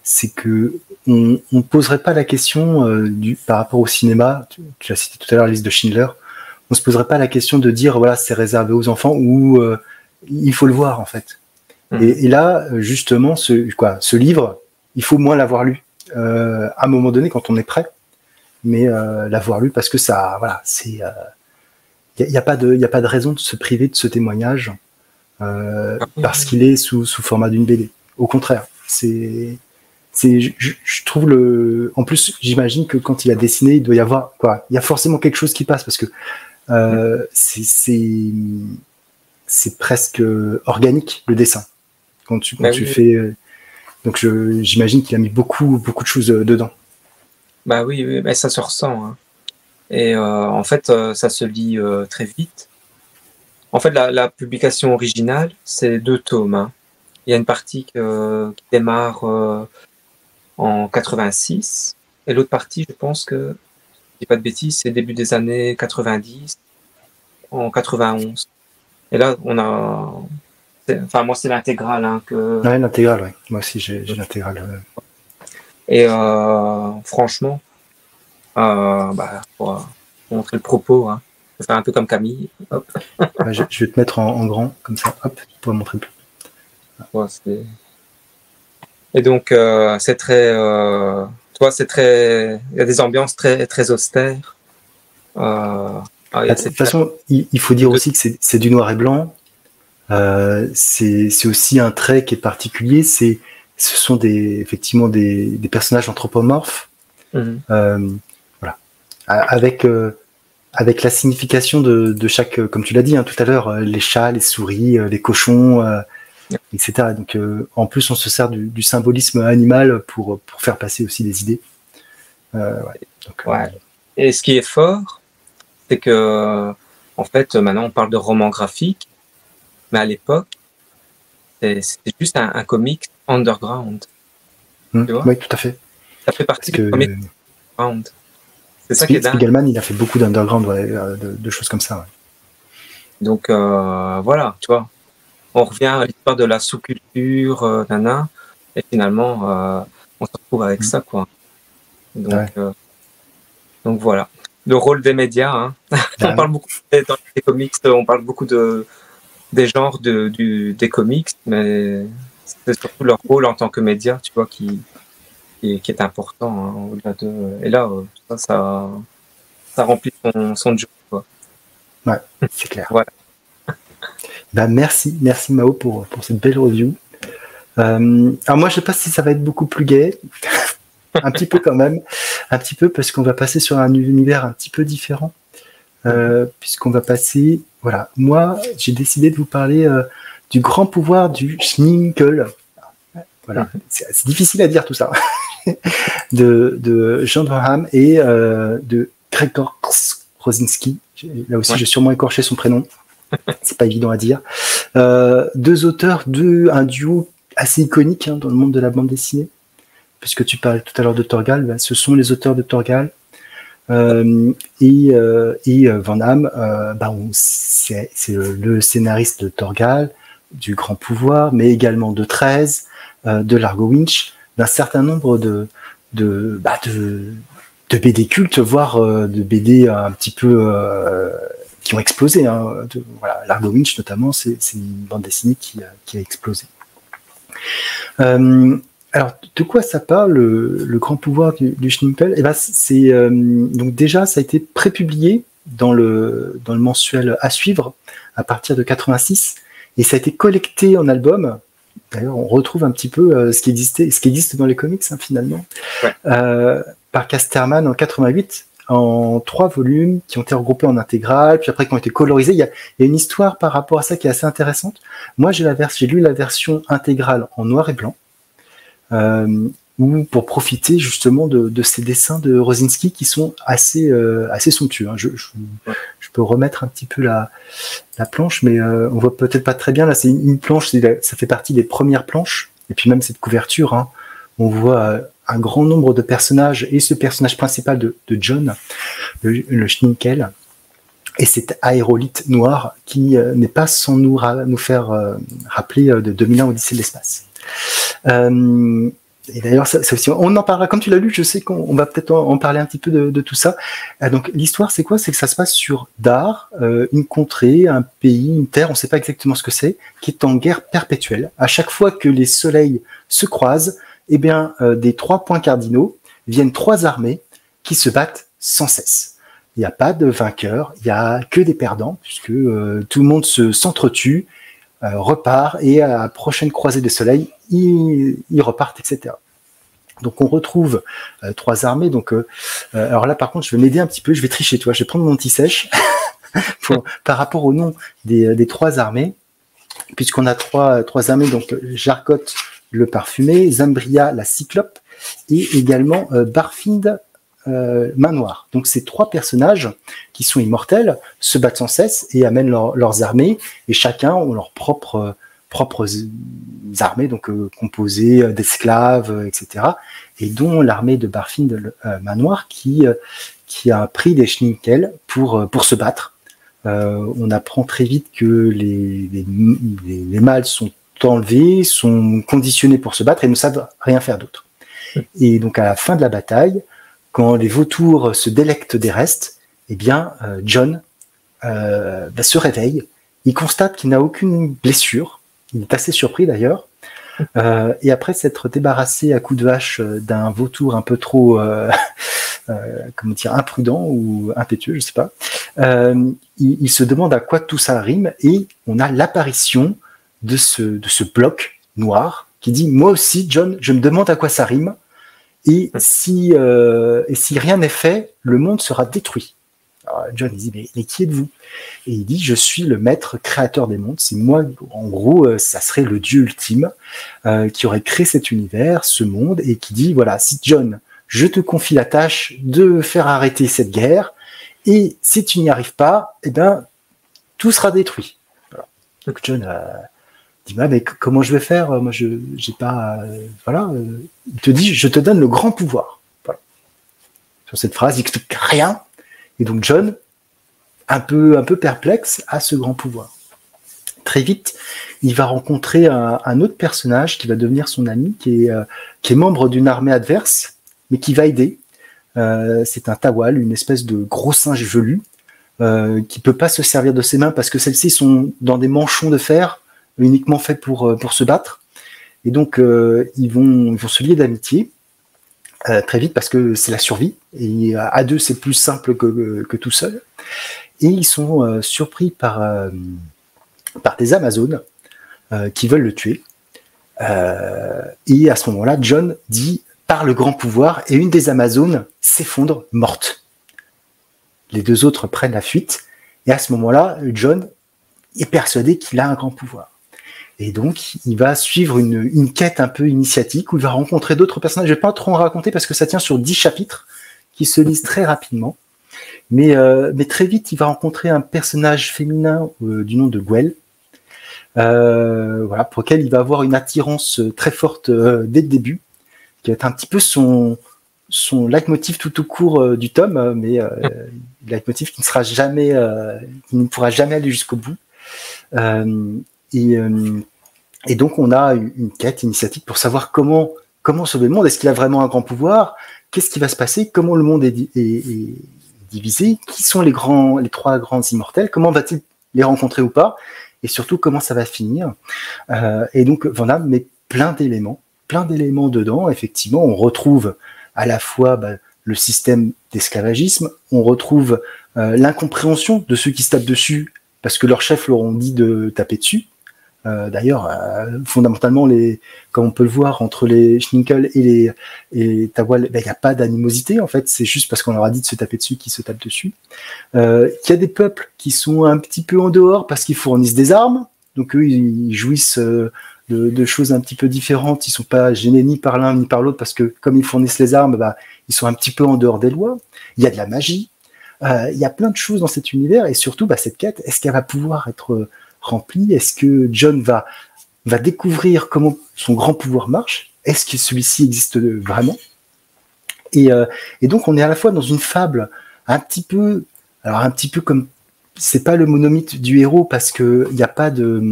c'est que on poserait pas la question par rapport au cinéma. Tu as cité tout à l'heure la liste de Schindler. On se poserait pas la question de dire voilà, c'est réservé aux enfants, ou il faut le voir en fait. Et là, justement, ce livre, il faut moins l'avoir lu à un moment donné quand on est prêt, mais l'avoir lu parce que ça, voilà, c'est il y a pas de raison de se priver de ce témoignage parce qu'il est sous format d'une BD. Au contraire, je trouve en plus, j'imagine que quand il a dessiné, il doit y avoir il y a forcément quelque chose qui passe parce que c'est presque organique le dessin quand tu fais. Donc j'imagine qu'il a mis beaucoup de choses dedans. Bah oui, bah ça se ressent. Hein. Et en fait, ça se lit très vite. En fait, la publication originale, c'est 2 tomes. Hein. Il y a une partie qui démarre en 86, et l'autre partie, je pense que, je dis pas de bêtises, c'est début des années 90, en 91. Et là, on a... Enfin, moi, c'est l'intégrale. Hein, Ouais, l'intégrale, ouais. Moi aussi, j'ai l'intégrale. Et franchement, pour montrer le propos, hein, je vais faire un peu comme Camille. Hop. Je vais te mettre en grand, comme ça, hop, pour montrer plus. Ouais, et donc, c'est très... c'est très... Il y a des ambiances très, très austères. De toute façon, il faut dire aussi que c'est du noir et blanc. C'est aussi un trait qui est particulier. Ce sont effectivement des personnages anthropomorphes. Voilà. Avec la signification de chaque, comme tu l'as dit tout à l'heure, les chats, les souris, les cochons, etc. Donc, en plus, on se sert du symbolisme animal pour faire passer aussi des idées. Et ce qui est fort, c'est que, en fait, maintenant, on parle de roman graphique, mais à l'époque, c'était juste un comic underground. Tu vois? Oui, tout à fait. Ça fait partie du comic underground. C'est ça qui est dingue. Spiegelman, il a fait beaucoup d'underground, de choses comme ça. Ouais. Donc, voilà, tu vois. On revient à l'histoire de la sous-culture, et finalement, on se retrouve avec ça, quoi. Donc, donc voilà. Le rôle des médias, hein. On parle beaucoup dans les comics, on parle beaucoup des genres des comics, mais c'est surtout leur rôle en tant que média, tu vois, qui est important, hein, au-delà de... Et là, ça remplit son job, quoi. Ouais, c'est clair. Voilà. Merci Mao pour cette belle review. Alors moi, je sais pas si ça va être beaucoup plus gai, un petit peu quand même, un petit peu parce qu'on va passer sur un univers un petit peu différent, puisqu'on va passer, voilà, moi j'ai décidé de vous parler du grand pouvoir du Schninkel. Voilà, c'est difficile à dire tout ça, de Jean Durham et de Gregor Rosinski. Là aussi, j'ai sûrement écorché son prénom. C'est pas évident à dire. 2 auteurs, un duo assez iconique dans le monde de la bande dessinée. Puisque tu parlais tout à l'heure de Torgal, ce sont les auteurs de Torgal. Et Van Hamme, c'est le scénariste de Torgal, du Grand Pouvoir, mais également de 13, de Largo Winch, d'un certain nombre de BD cultes, voire de BD un petit peu qui ont explosé. Voilà, Largo Winch notamment, c'est une bande dessinée qui a explosé. Alors, de quoi ça parle, le grand pouvoir du Schnimpel? Donc déjà, ça a été prépublié dans le mensuel À Suivre à partir de 86, et ça a été collecté en album. D'ailleurs, on retrouve un petit peu ce qui existe dans les comics, finalement, par Casterman en 88, en 3 volumes qui ont été regroupés en intégrale, puis après qui ont été colorisés. Il y a une histoire par rapport à ça qui est assez intéressante. Moi, j'ai lu la version intégrale en noir et blanc, pour profiter justement de ces dessins de Rosinski qui sont assez somptueux. Je peux remettre un petit peu la planche, mais on voit peut-être pas très bien. Là, c'est une planche, ça fait partie des premières planches, et puis même cette couverture, on voit un grand nombre de personnages, et ce personnage principal de John, le Schninkel, et cet aérolithe noir qui n'est pas sans nous faire rappeler de 2001 Odyssée de l'espace. Et d'ailleurs, ça aussi, on en parlera, comme tu l'as lu, je sais qu'on va peut-être en parler un petit peu de tout ça. Donc l'histoire, c'est quoi? C'est que ça se passe sur Dar, une contrée, un pays, une terre, on ne sait pas exactement ce que c'est, qui est en guerre perpétuelle. À chaque fois que les soleils se croisent, eh bien, des 3 points cardinaux viennent 3 armées qui se battent sans cesse. Il n'y a pas de vainqueur, il n'y a que des perdants, puisque tout le monde s'entretue, repart, et à la prochaine croisée des soleils, ils repartent, etc. Donc on retrouve 3 armées. Donc alors là par contre je vais m'aider un petit peu, je vais tricher, toi, je vais prendre mon petit sèche par rapport au nom des 3 armées, puisqu'on a trois armées, donc Jargot le parfumé, Zambria la cyclope, et également Barfind main noire. Donc ces 3 personnages qui sont immortels se battent sans cesse et amènent leurs armées, et chacun ont leurs propres armées, donc composées d'esclaves, etc. Et dont l'armée de Barfind main noire qui a pris des Schninkel pour se battre. On apprend très vite que les mâles sont enlevés, sont conditionnés pour se battre et ne savent rien faire d'autre. Et donc à la fin de la bataille, quand les vautours se délectent des restes, eh bien Jon se réveille, il constate qu'il n'a aucune blessure, il est assez surpris d'ailleurs, et après s'être débarrassé à coups de hache d'un vautour un peu trop imprudent ou impétueux, je sais pas, il se demande à quoi tout ça rime, et on a l'apparition de ce bloc noir qui dit « Moi aussi, Jon, je me demande à quoi ça rime, et si rien n'est fait, le monde sera détruit. » Alors Jon, il dit « Mais qui êtes-vous » Et il dit « Je suis le maître créateur des mondes. C'est moi, en gros, ça serait le dieu ultime qui aurait créé cet univers, ce monde, et qui dit « Voilà, si Jon, je te confie la tâche de faire arrêter cette guerre, et si tu n'y arrives pas, eh ben, tout sera détruit. » Voilà. Donc Jon dit « Mais comment je vais faire? Moi, j'ai pas... voilà. » Il te dit « Je te donne le grand pouvoir. » Voilà. Sur cette phrase, il explique rien. Et donc Jon, un peu perplexe, a ce grand pouvoir. Très vite, il va rencontrer un autre personnage qui va devenir son ami, qui est membre d'une armée adverse, mais qui va aider. C'est un Tawal, une espèce de gros singe velu, qui peut pas se servir de ses mains parce que celles-ci sont dans des manchons de fer, uniquement faits pour se battre. Et donc, ils vont se lier d'amitié. Très vite parce que c'est la survie, et à 2 c'est plus simple que tout seul, et ils sont surpris par des Amazones qui veulent le tuer, et à ce moment-là Jon dit « Par le grand pouvoir », et une des Amazones s'effondre morte. Les 2 autres prennent la fuite, et à ce moment-là Jon est persuadé qu'il a un grand pouvoir. Et donc, il va suivre une quête un peu initiatique où il va rencontrer d'autres personnages. Je vais pas trop en raconter parce que ça tient sur 10 chapitres qui se lisent très rapidement. Mais très vite, il va rencontrer un personnage féminin du nom de Gwell, voilà, pour lequel il va avoir une attirance très forte dès le début, qui va être un petit peu son leitmotiv tout au court du tome, mais leitmotiv qui ne pourra jamais aller jusqu'au bout. Et donc on a une quête initiatique pour savoir comment sauver le monde. Est-ce qu'il a vraiment un grand pouvoir? Qu'est-ce qui va se passer? Comment le monde est divisé? Qui sont les 3 grands immortels? Comment va-t-il les rencontrer ou pas? Et surtout comment ça va finir? Et donc voilà, mais plein d'éléments dedans. Effectivement, on retrouve à la fois le système d'esclavagisme, on retrouve l'incompréhension de ceux qui se tapent dessus parce que leurs chefs leur ont dit de taper dessus. D'ailleurs, fondamentalement, comme on peut le voir entre les Schninkel et les Tawal, il n'y a pas d'animosité en fait. C'est juste parce qu'on leur a dit de se taper dessus qu'ils se tapent dessus. Il y a des peuples qui sont un petit peu en dehors parce qu'ils fournissent des armes. Donc eux, ils jouissent de choses un petit peu différentes. Ils sont pas gênés ni par l'un ni par l'autre parce que comme ils fournissent les armes, ils sont un petit peu en dehors des lois. Il y a de la magie. Il y a plein de choses dans cet univers, et surtout cette quête, est-ce qu'elle va pouvoir être remplie? Est-ce que Jon va découvrir comment son grand pouvoir marche? Est-ce que celui-ci existe vraiment? Et donc on est à la fois dans une fable un petit peu comme, c'est pas le monomythe du héros parce que il n'y a pas de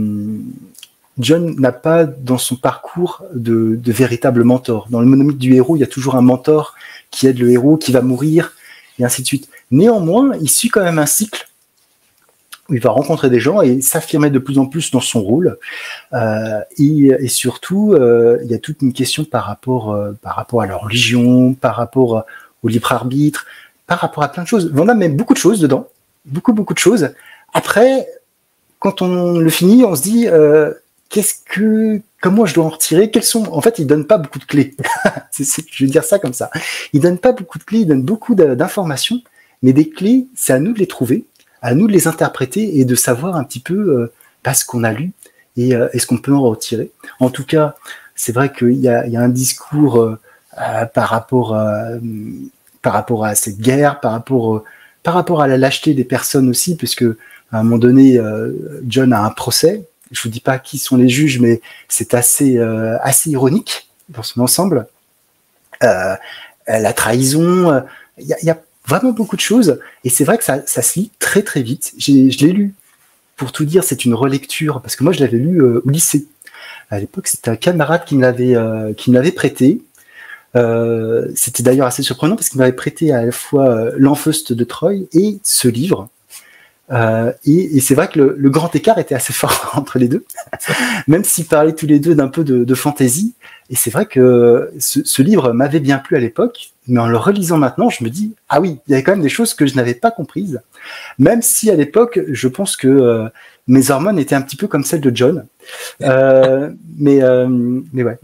John n'a pas dans son parcours de véritable mentor. Dans le monomythe du héros, il y a toujours un mentor qui aide le héros, qui va mourir, et ainsi de suite. Néanmoins, il suit quand même un cycle où il va rencontrer des gens et s'affirmer de plus en plus dans son rôle. Et surtout, il y a toute une question par rapport à leur religion, par rapport au libre arbitre, par rapport à plein de choses. On a même beaucoup de choses dedans, beaucoup de choses. Après, quand on le finit, on se dit comment je dois en retirer? En fait, il donne pas beaucoup de clés. Je vais dire ça comme ça. Il donne pas beaucoup de clés, il donne beaucoup d'informations, mais des clés, c'est à nous de les trouver, à nous de les interpréter et de savoir un petit peu ce qu'on a lu et ce qu'on peut en retirer. En tout cas, c'est vrai qu'il y a un discours par rapport à cette guerre, par rapport à la lâcheté des personnes aussi, parce que à un moment donné, John a un procès. Je vous dis pas qui sont les juges, mais c'est assez ironique dans son ensemble. La trahison, il y a vraiment beaucoup de choses, et c'est vrai que ça se lit très très vite. Je l'ai lu, pour tout dire, c'est une relecture, parce que moi je l'avais lu au lycée. À l'époque, c'était un camarade qui me l'avait prêté. C'était d'ailleurs assez surprenant, parce qu'il m'avait prêté à la fois L'Enfeuste de Troie et ce livre. Et c'est vrai que le grand écart était assez fort entre les deux, même s'ils parlaient tous les deux d'un peu de fantaisie. Et c'est vrai que ce livre m'avait bien plu à l'époque, mais en le relisant maintenant, je me dis, ah oui, il y avait quand même des choses que je n'avais pas comprises, même si à l'époque, je pense que mes hormones étaient un petit peu comme celles de John. Mais ouais,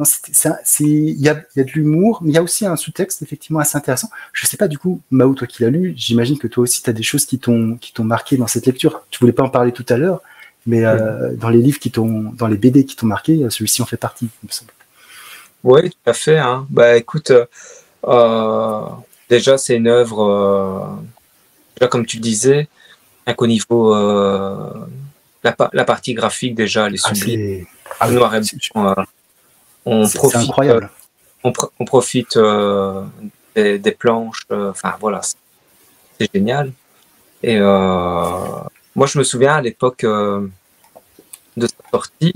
il y a de l'humour, mais il y a aussi un sous-texte effectivement assez intéressant. Je sais pas du coup, Mao, toi qui l'as lu, j'imagine que toi aussi tu as des choses qui t'ont marqué dans cette lecture. Tu voulais pas en parler tout à l'heure, mais dans les livres dans les BD qui t'ont marqué, celui-ci en fait partie, il me semble. Oui, tout à fait. Hein. Bah écoute, déjà c'est une œuvre, déjà comme tu le disais, qu'au niveau la partie graphique déjà elle est sublime. Noir et blanc, on profite. C'est incroyable. On profite des planches. Enfin voilà, c'est génial. Et moi je me souviens à l'époque de sa sortie,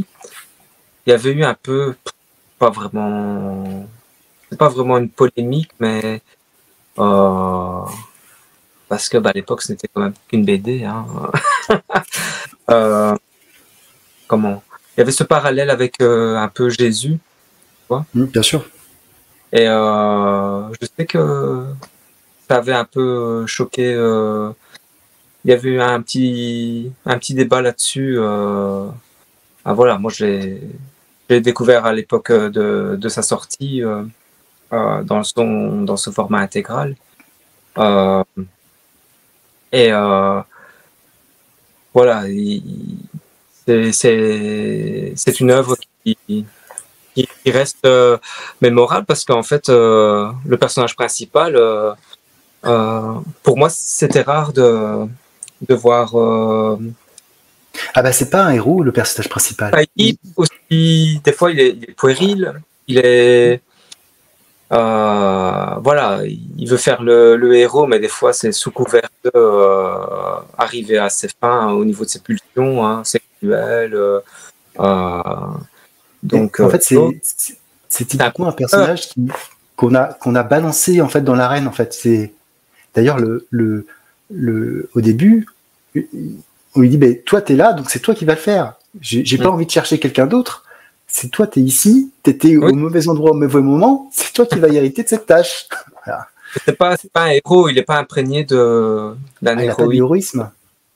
il y avait eu un peu, c'est pas vraiment une polémique, mais parce que à l'époque ce n'était quand même qu'une BD. Hein. Comment? Il y avait ce parallèle avec un peu Jésus, tu vois. Bien sûr. Et je sais que ça avait un peu choqué. Il y avait eu un petit débat là-dessus. Voilà, moi je l'ai découvert à l'époque de sa sortie dans ce format intégral. Et voilà, c'est une œuvre qui reste mémorable parce qu'en fait, le personnage principal, pour moi, c'était rare de voir. C'est pas un héros, le personnage principal. Aussi, des fois, il est puéril, il est. Voilà, il veut faire le héros, mais des fois c'est sous couvert arriver à ses fins au niveau de ses pulsions sexuelles. Donc, en fait, c'est typiquement un personnage qu'on a balancé en fait dans l'arène. En fait, c'est d'ailleurs au début, on lui dit toi t'es là, donc c'est toi qui vas le faire. J'ai pas envie de chercher quelqu'un d'autre. C'est toi, t'es ici, t'étais au mauvais endroit au mauvais moment, c'est toi qui vas hériter de cette tâche. Voilà. C'est pas un héros, il n'est pas imprégné d'un héroïsme.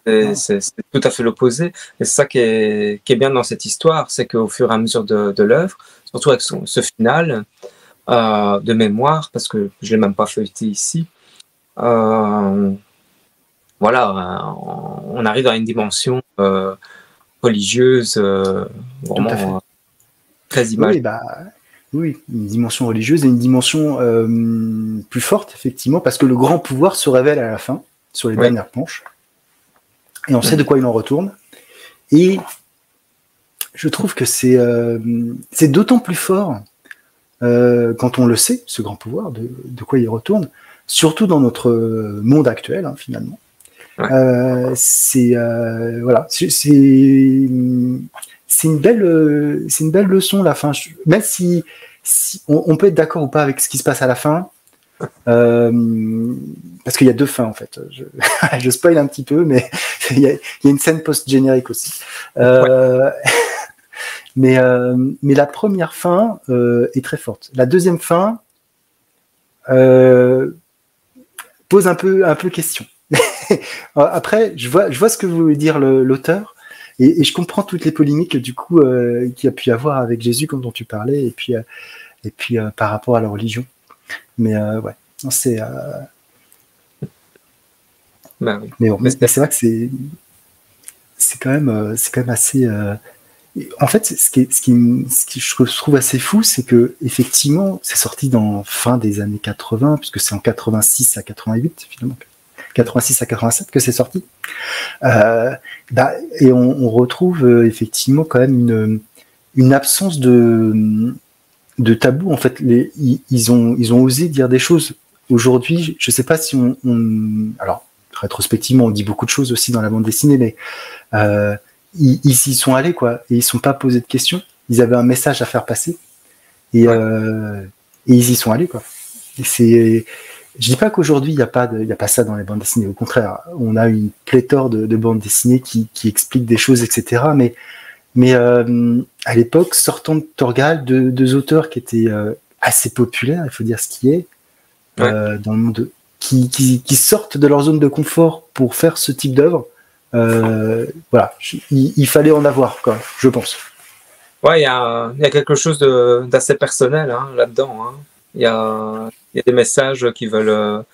C'est tout à fait l'opposé. Et c'est ça qui est bien dans cette histoire, c'est qu'au fur et à mesure de l'œuvre, surtout avec ce final de mémoire, parce que je l'ai même pas feuilleté ici, voilà, on arrive dans une dimension religieuse vraiment très imagée. Oui, une dimension religieuse et une dimension plus forte, effectivement, parce que le grand pouvoir se révèle à la fin, sur les dernières planches, et on sait de quoi il en retourne. Et je trouve que c'est d'autant plus fort quand on le sait, ce grand pouvoir, de quoi il retourne, surtout dans notre monde actuel, finalement. Voilà, c'est une belle leçon la fin. Même si on peut être d'accord ou pas avec ce qui se passe à la fin, parce qu'il y a deux fins en fait. Je spoil un petit peu, mais il y a une scène post-générique aussi. Mais la première fin est très forte. La deuxième fin pose un peu question. Après, je vois ce que veut dire l'auteur, et je comprends toutes les polémiques du coup qu'il y a pu y avoir avec Jésus, comme dont tu parlais, et puis par rapport à la religion. Mais ouais, non, c'est. Ben oui. Mais bon, mais c'est vrai que c'est quand même assez. En fait, ce qui je trouve assez fou, c'est que effectivement, c'est sorti dans fin des années 80, puisque c'est en 86 à 88 finalement, 86 à 87 que c'est sorti. Et on retrouve effectivement quand même une absence de tabou. En fait, ils ont osé dire des choses. Aujourd'hui, je sais pas si alors rétrospectivement, on dit beaucoup de choses aussi dans la bande dessinée, mais ils y sont allés, quoi, et ils sont pas posés de questions. Ils avaient un message à faire passer, et ils y sont allés, quoi. Et je dis pas qu'aujourd'hui il y a pas ça dans les bandes dessinées. Au contraire, on a une pléthore de bandes dessinées qui expliquent des choses, etc. Mais à l'époque, sortant de Torgal, deux auteurs qui étaient assez populaires, il faut dire ce qui est, dans le monde, qui sortent de leur zone de confort pour faire ce type d'œuvre. Voilà, il fallait en avoir, quoi, je pense. Ouais, il y a quelque chose d'assez personnel là-dedans. Hein. Il y a des messages qui veulent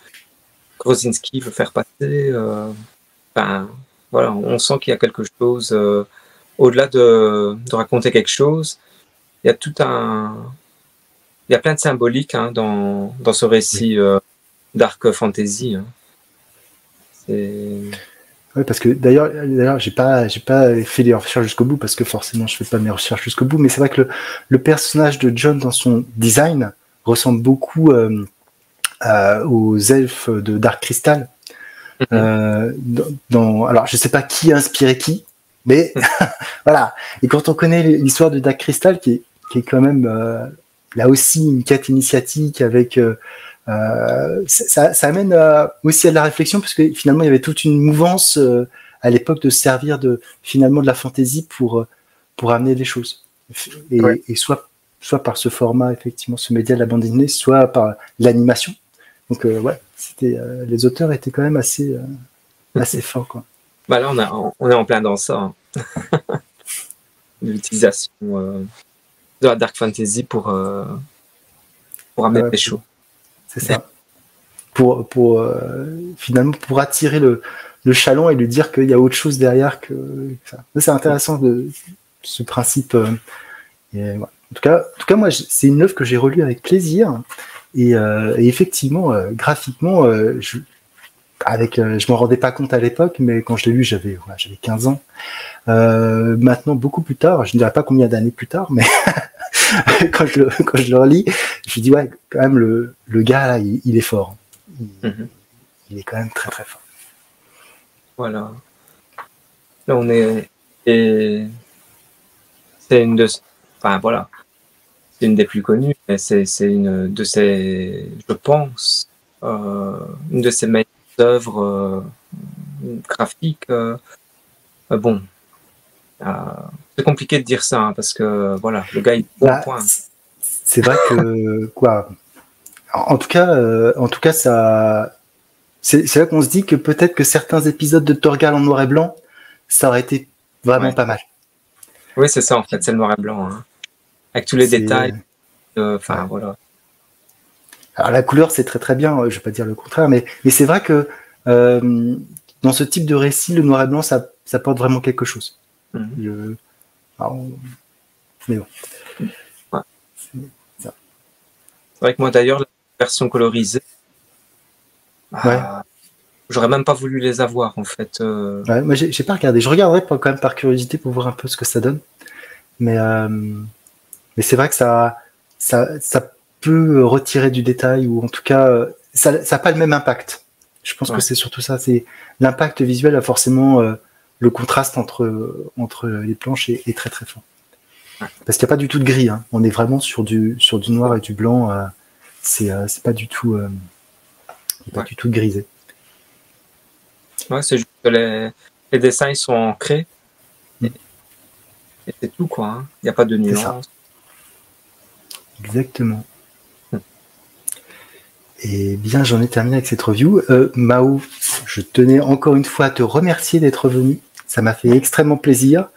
Grozinski veut faire passer. Voilà, on sent qu'il y a quelque chose au-delà de raconter quelque chose. Il y a plein de symboliques dans ce récit dark fantasy. Hein. Oui, parce que d'ailleurs, j'ai pas fait les recherches jusqu'au bout, parce que forcément, je fais pas mes recherches jusqu'au bout. Mais c'est vrai que le personnage de John, dans son design, ressemble beaucoup aux elfes de Dark Crystal. Alors, je sais pas qui a inspiré qui, mais voilà. Et quand on connaît l'histoire de Dark Crystal, qui est quand même là aussi une quête initiatique avec ça amène aussi à de la réflexion, parce que finalement il y avait toute une mouvance à l'époque de servir finalement de la fantaisie pour amener des choses, et soit par ce format, effectivement, ce média de la bande dessinée, soit par l'animation. Donc ouais, les auteurs étaient quand même assez forts, quoi. Bah là on est en plein dans ça, hein. L'utilisation de la dark fantasy pour amener des choses. C'est ça. Pour finalement, pour attirer le chaland et lui dire qu'il y a autre chose derrière que ça. C'est intéressant ce principe. Et, ouais. En tout cas, moi, c'est une œuvre que j'ai relue avec plaisir, et effectivement, graphiquement, je m'en rendais pas compte à l'époque, mais quand je l'ai lu, j'avais 15 ans. Maintenant, beaucoup plus tard, je ne dirais pas combien d'années plus tard, mais quand je le relis, je me dis, ouais, quand même, le gars là, il est fort. Il est quand même très très fort. Voilà. Là, on est. Et c'est une de. Enfin, voilà. C'est une des plus connues, mais c'est une de ses. Je pense. Une de ses meilleures œuvres graphiques. Bon. C'est compliqué de dire ça, hein, parce que voilà, le gars il est bon point. C'est vrai que quoi. En tout cas, ça. C'est là qu'on se dit que peut-être que certains épisodes de Torgal en noir et blanc, ça aurait été vraiment pas mal. Oui, c'est ça en fait, c'est le noir et blanc, hein, avec tous les détails. Voilà. Alors la couleur, c'est très très bien. Je vais pas dire le contraire, mais c'est vrai que dans ce type de récit, le noir et blanc, ça porte vraiment quelque chose. Mais bon. Ouais. C'est vrai que moi d'ailleurs, la version colorisée, j'aurais même pas voulu les avoir en fait. Ouais, moi j'ai pas regardé. Je regarderai quand même par curiosité pour voir un peu ce que ça donne. Mais c'est vrai que ça peut retirer du détail, ou en tout cas ça n'a pas le même impact. Je pense que c'est surtout ça. C'est l'impact visuel a forcément le contraste entre les planches est très très fort. Parce qu'il n'y a pas du tout de gris, hein. On est vraiment sur du noir et du blanc. C'est pas du tout du tout grisé. Ouais, c'est juste que les dessins ils sont ancrés. Et c'est tout, quoi. Hein. Il n'y a pas de nuance. Exactement. Et bien, j'en ai terminé avec cette review. Mao, je tenais encore une fois à te remercier d'être venu. Ça m'a fait extrêmement plaisir.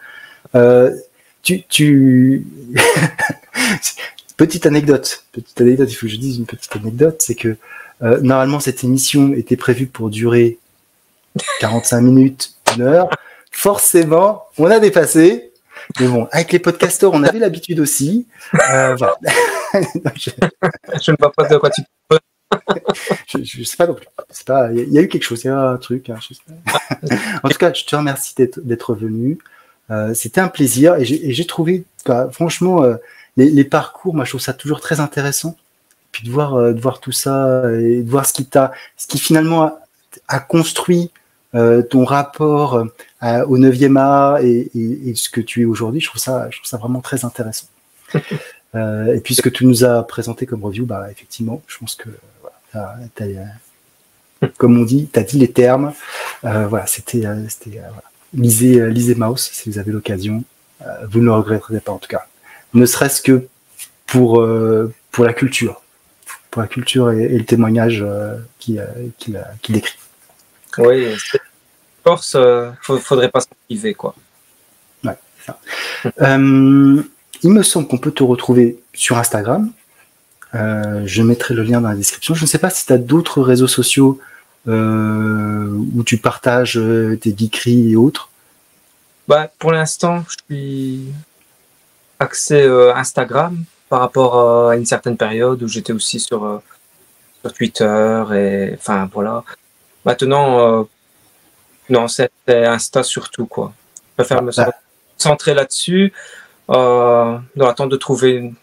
Petite anecdote, il faut que je dise une petite anecdote, c'est que normalement cette émission était prévue pour durer 45 minutes, 1 heure. Forcément, on a dépassé. Mais bon, avec les podcasteurs, on avait l'habitude aussi. Voilà. Je ne vois pas de quoi tu parles. Je sais pas non plus. Il y a eu quelque chose, il y a un truc. Hein, en tout cas, je te remercie d'être venu. C'était un plaisir et j'ai trouvé, franchement, les parcours, moi, je trouve ça toujours très intéressant. Puis de voir tout ça et de voir ce qui finalement a construit ton rapport au 9e art et ce que tu es aujourd'hui. Je trouve ça vraiment très intéressant. Et puis ce que tu nous as présenté comme review, effectivement, je pense que comme on dit, tu as dit les termes. Voilà, c'était voilà. Lisez Mouse si vous avez l'occasion. Vous ne le regretterez pas en tout cas. Ne serait-ce que pour la culture. Pour la culture et le témoignage qu'il décrit. Oui, force, faudrait pas s'en priver, quoi. Ouais, c'est ça. Il me semble qu'on peut te retrouver sur Instagram. Je mettrai le lien dans la description. Je ne sais pas si tu as d'autres réseaux sociaux où tu partages tes geekeries et autres. Pour l'instant, je suis axé Instagram par rapport à une certaine période où j'étais aussi sur Twitter et enfin voilà. Maintenant, non, c'est Insta surtout, quoi. Je préfère me centrer là-dessus dans l'attente de trouver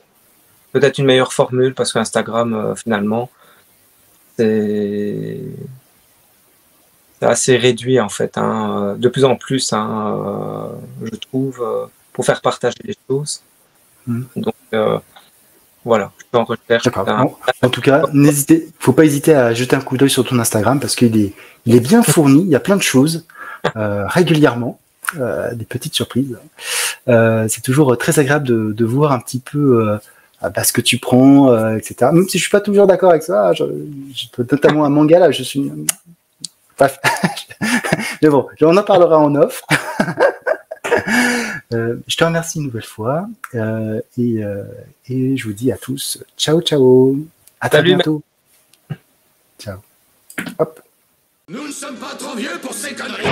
peut-être une meilleure formule parce qu'Instagram, finalement, c'est assez réduit en fait. Hein. De plus en plus, je trouve, pour faire partager les choses. Donc, voilà, je suis en recherche. En tout cas, faut pas hésiter à jeter un coup d'œil sur ton Instagram parce qu'il est bien fourni. Il y a plein de choses régulièrement, des petites surprises. C'est toujours très agréable de voir un petit peu ce que tu prends, etc. Même si je suis pas toujours d'accord avec ça, j'ai notamment un manga là, je suis. Bref. Mais bon, on en parlera en off. Je te remercie une nouvelle fois et je vous dis à tous ciao ciao, à très bientôt. Ciao. Hop. Nous ne sommes pas trop vieux pour ces conneries.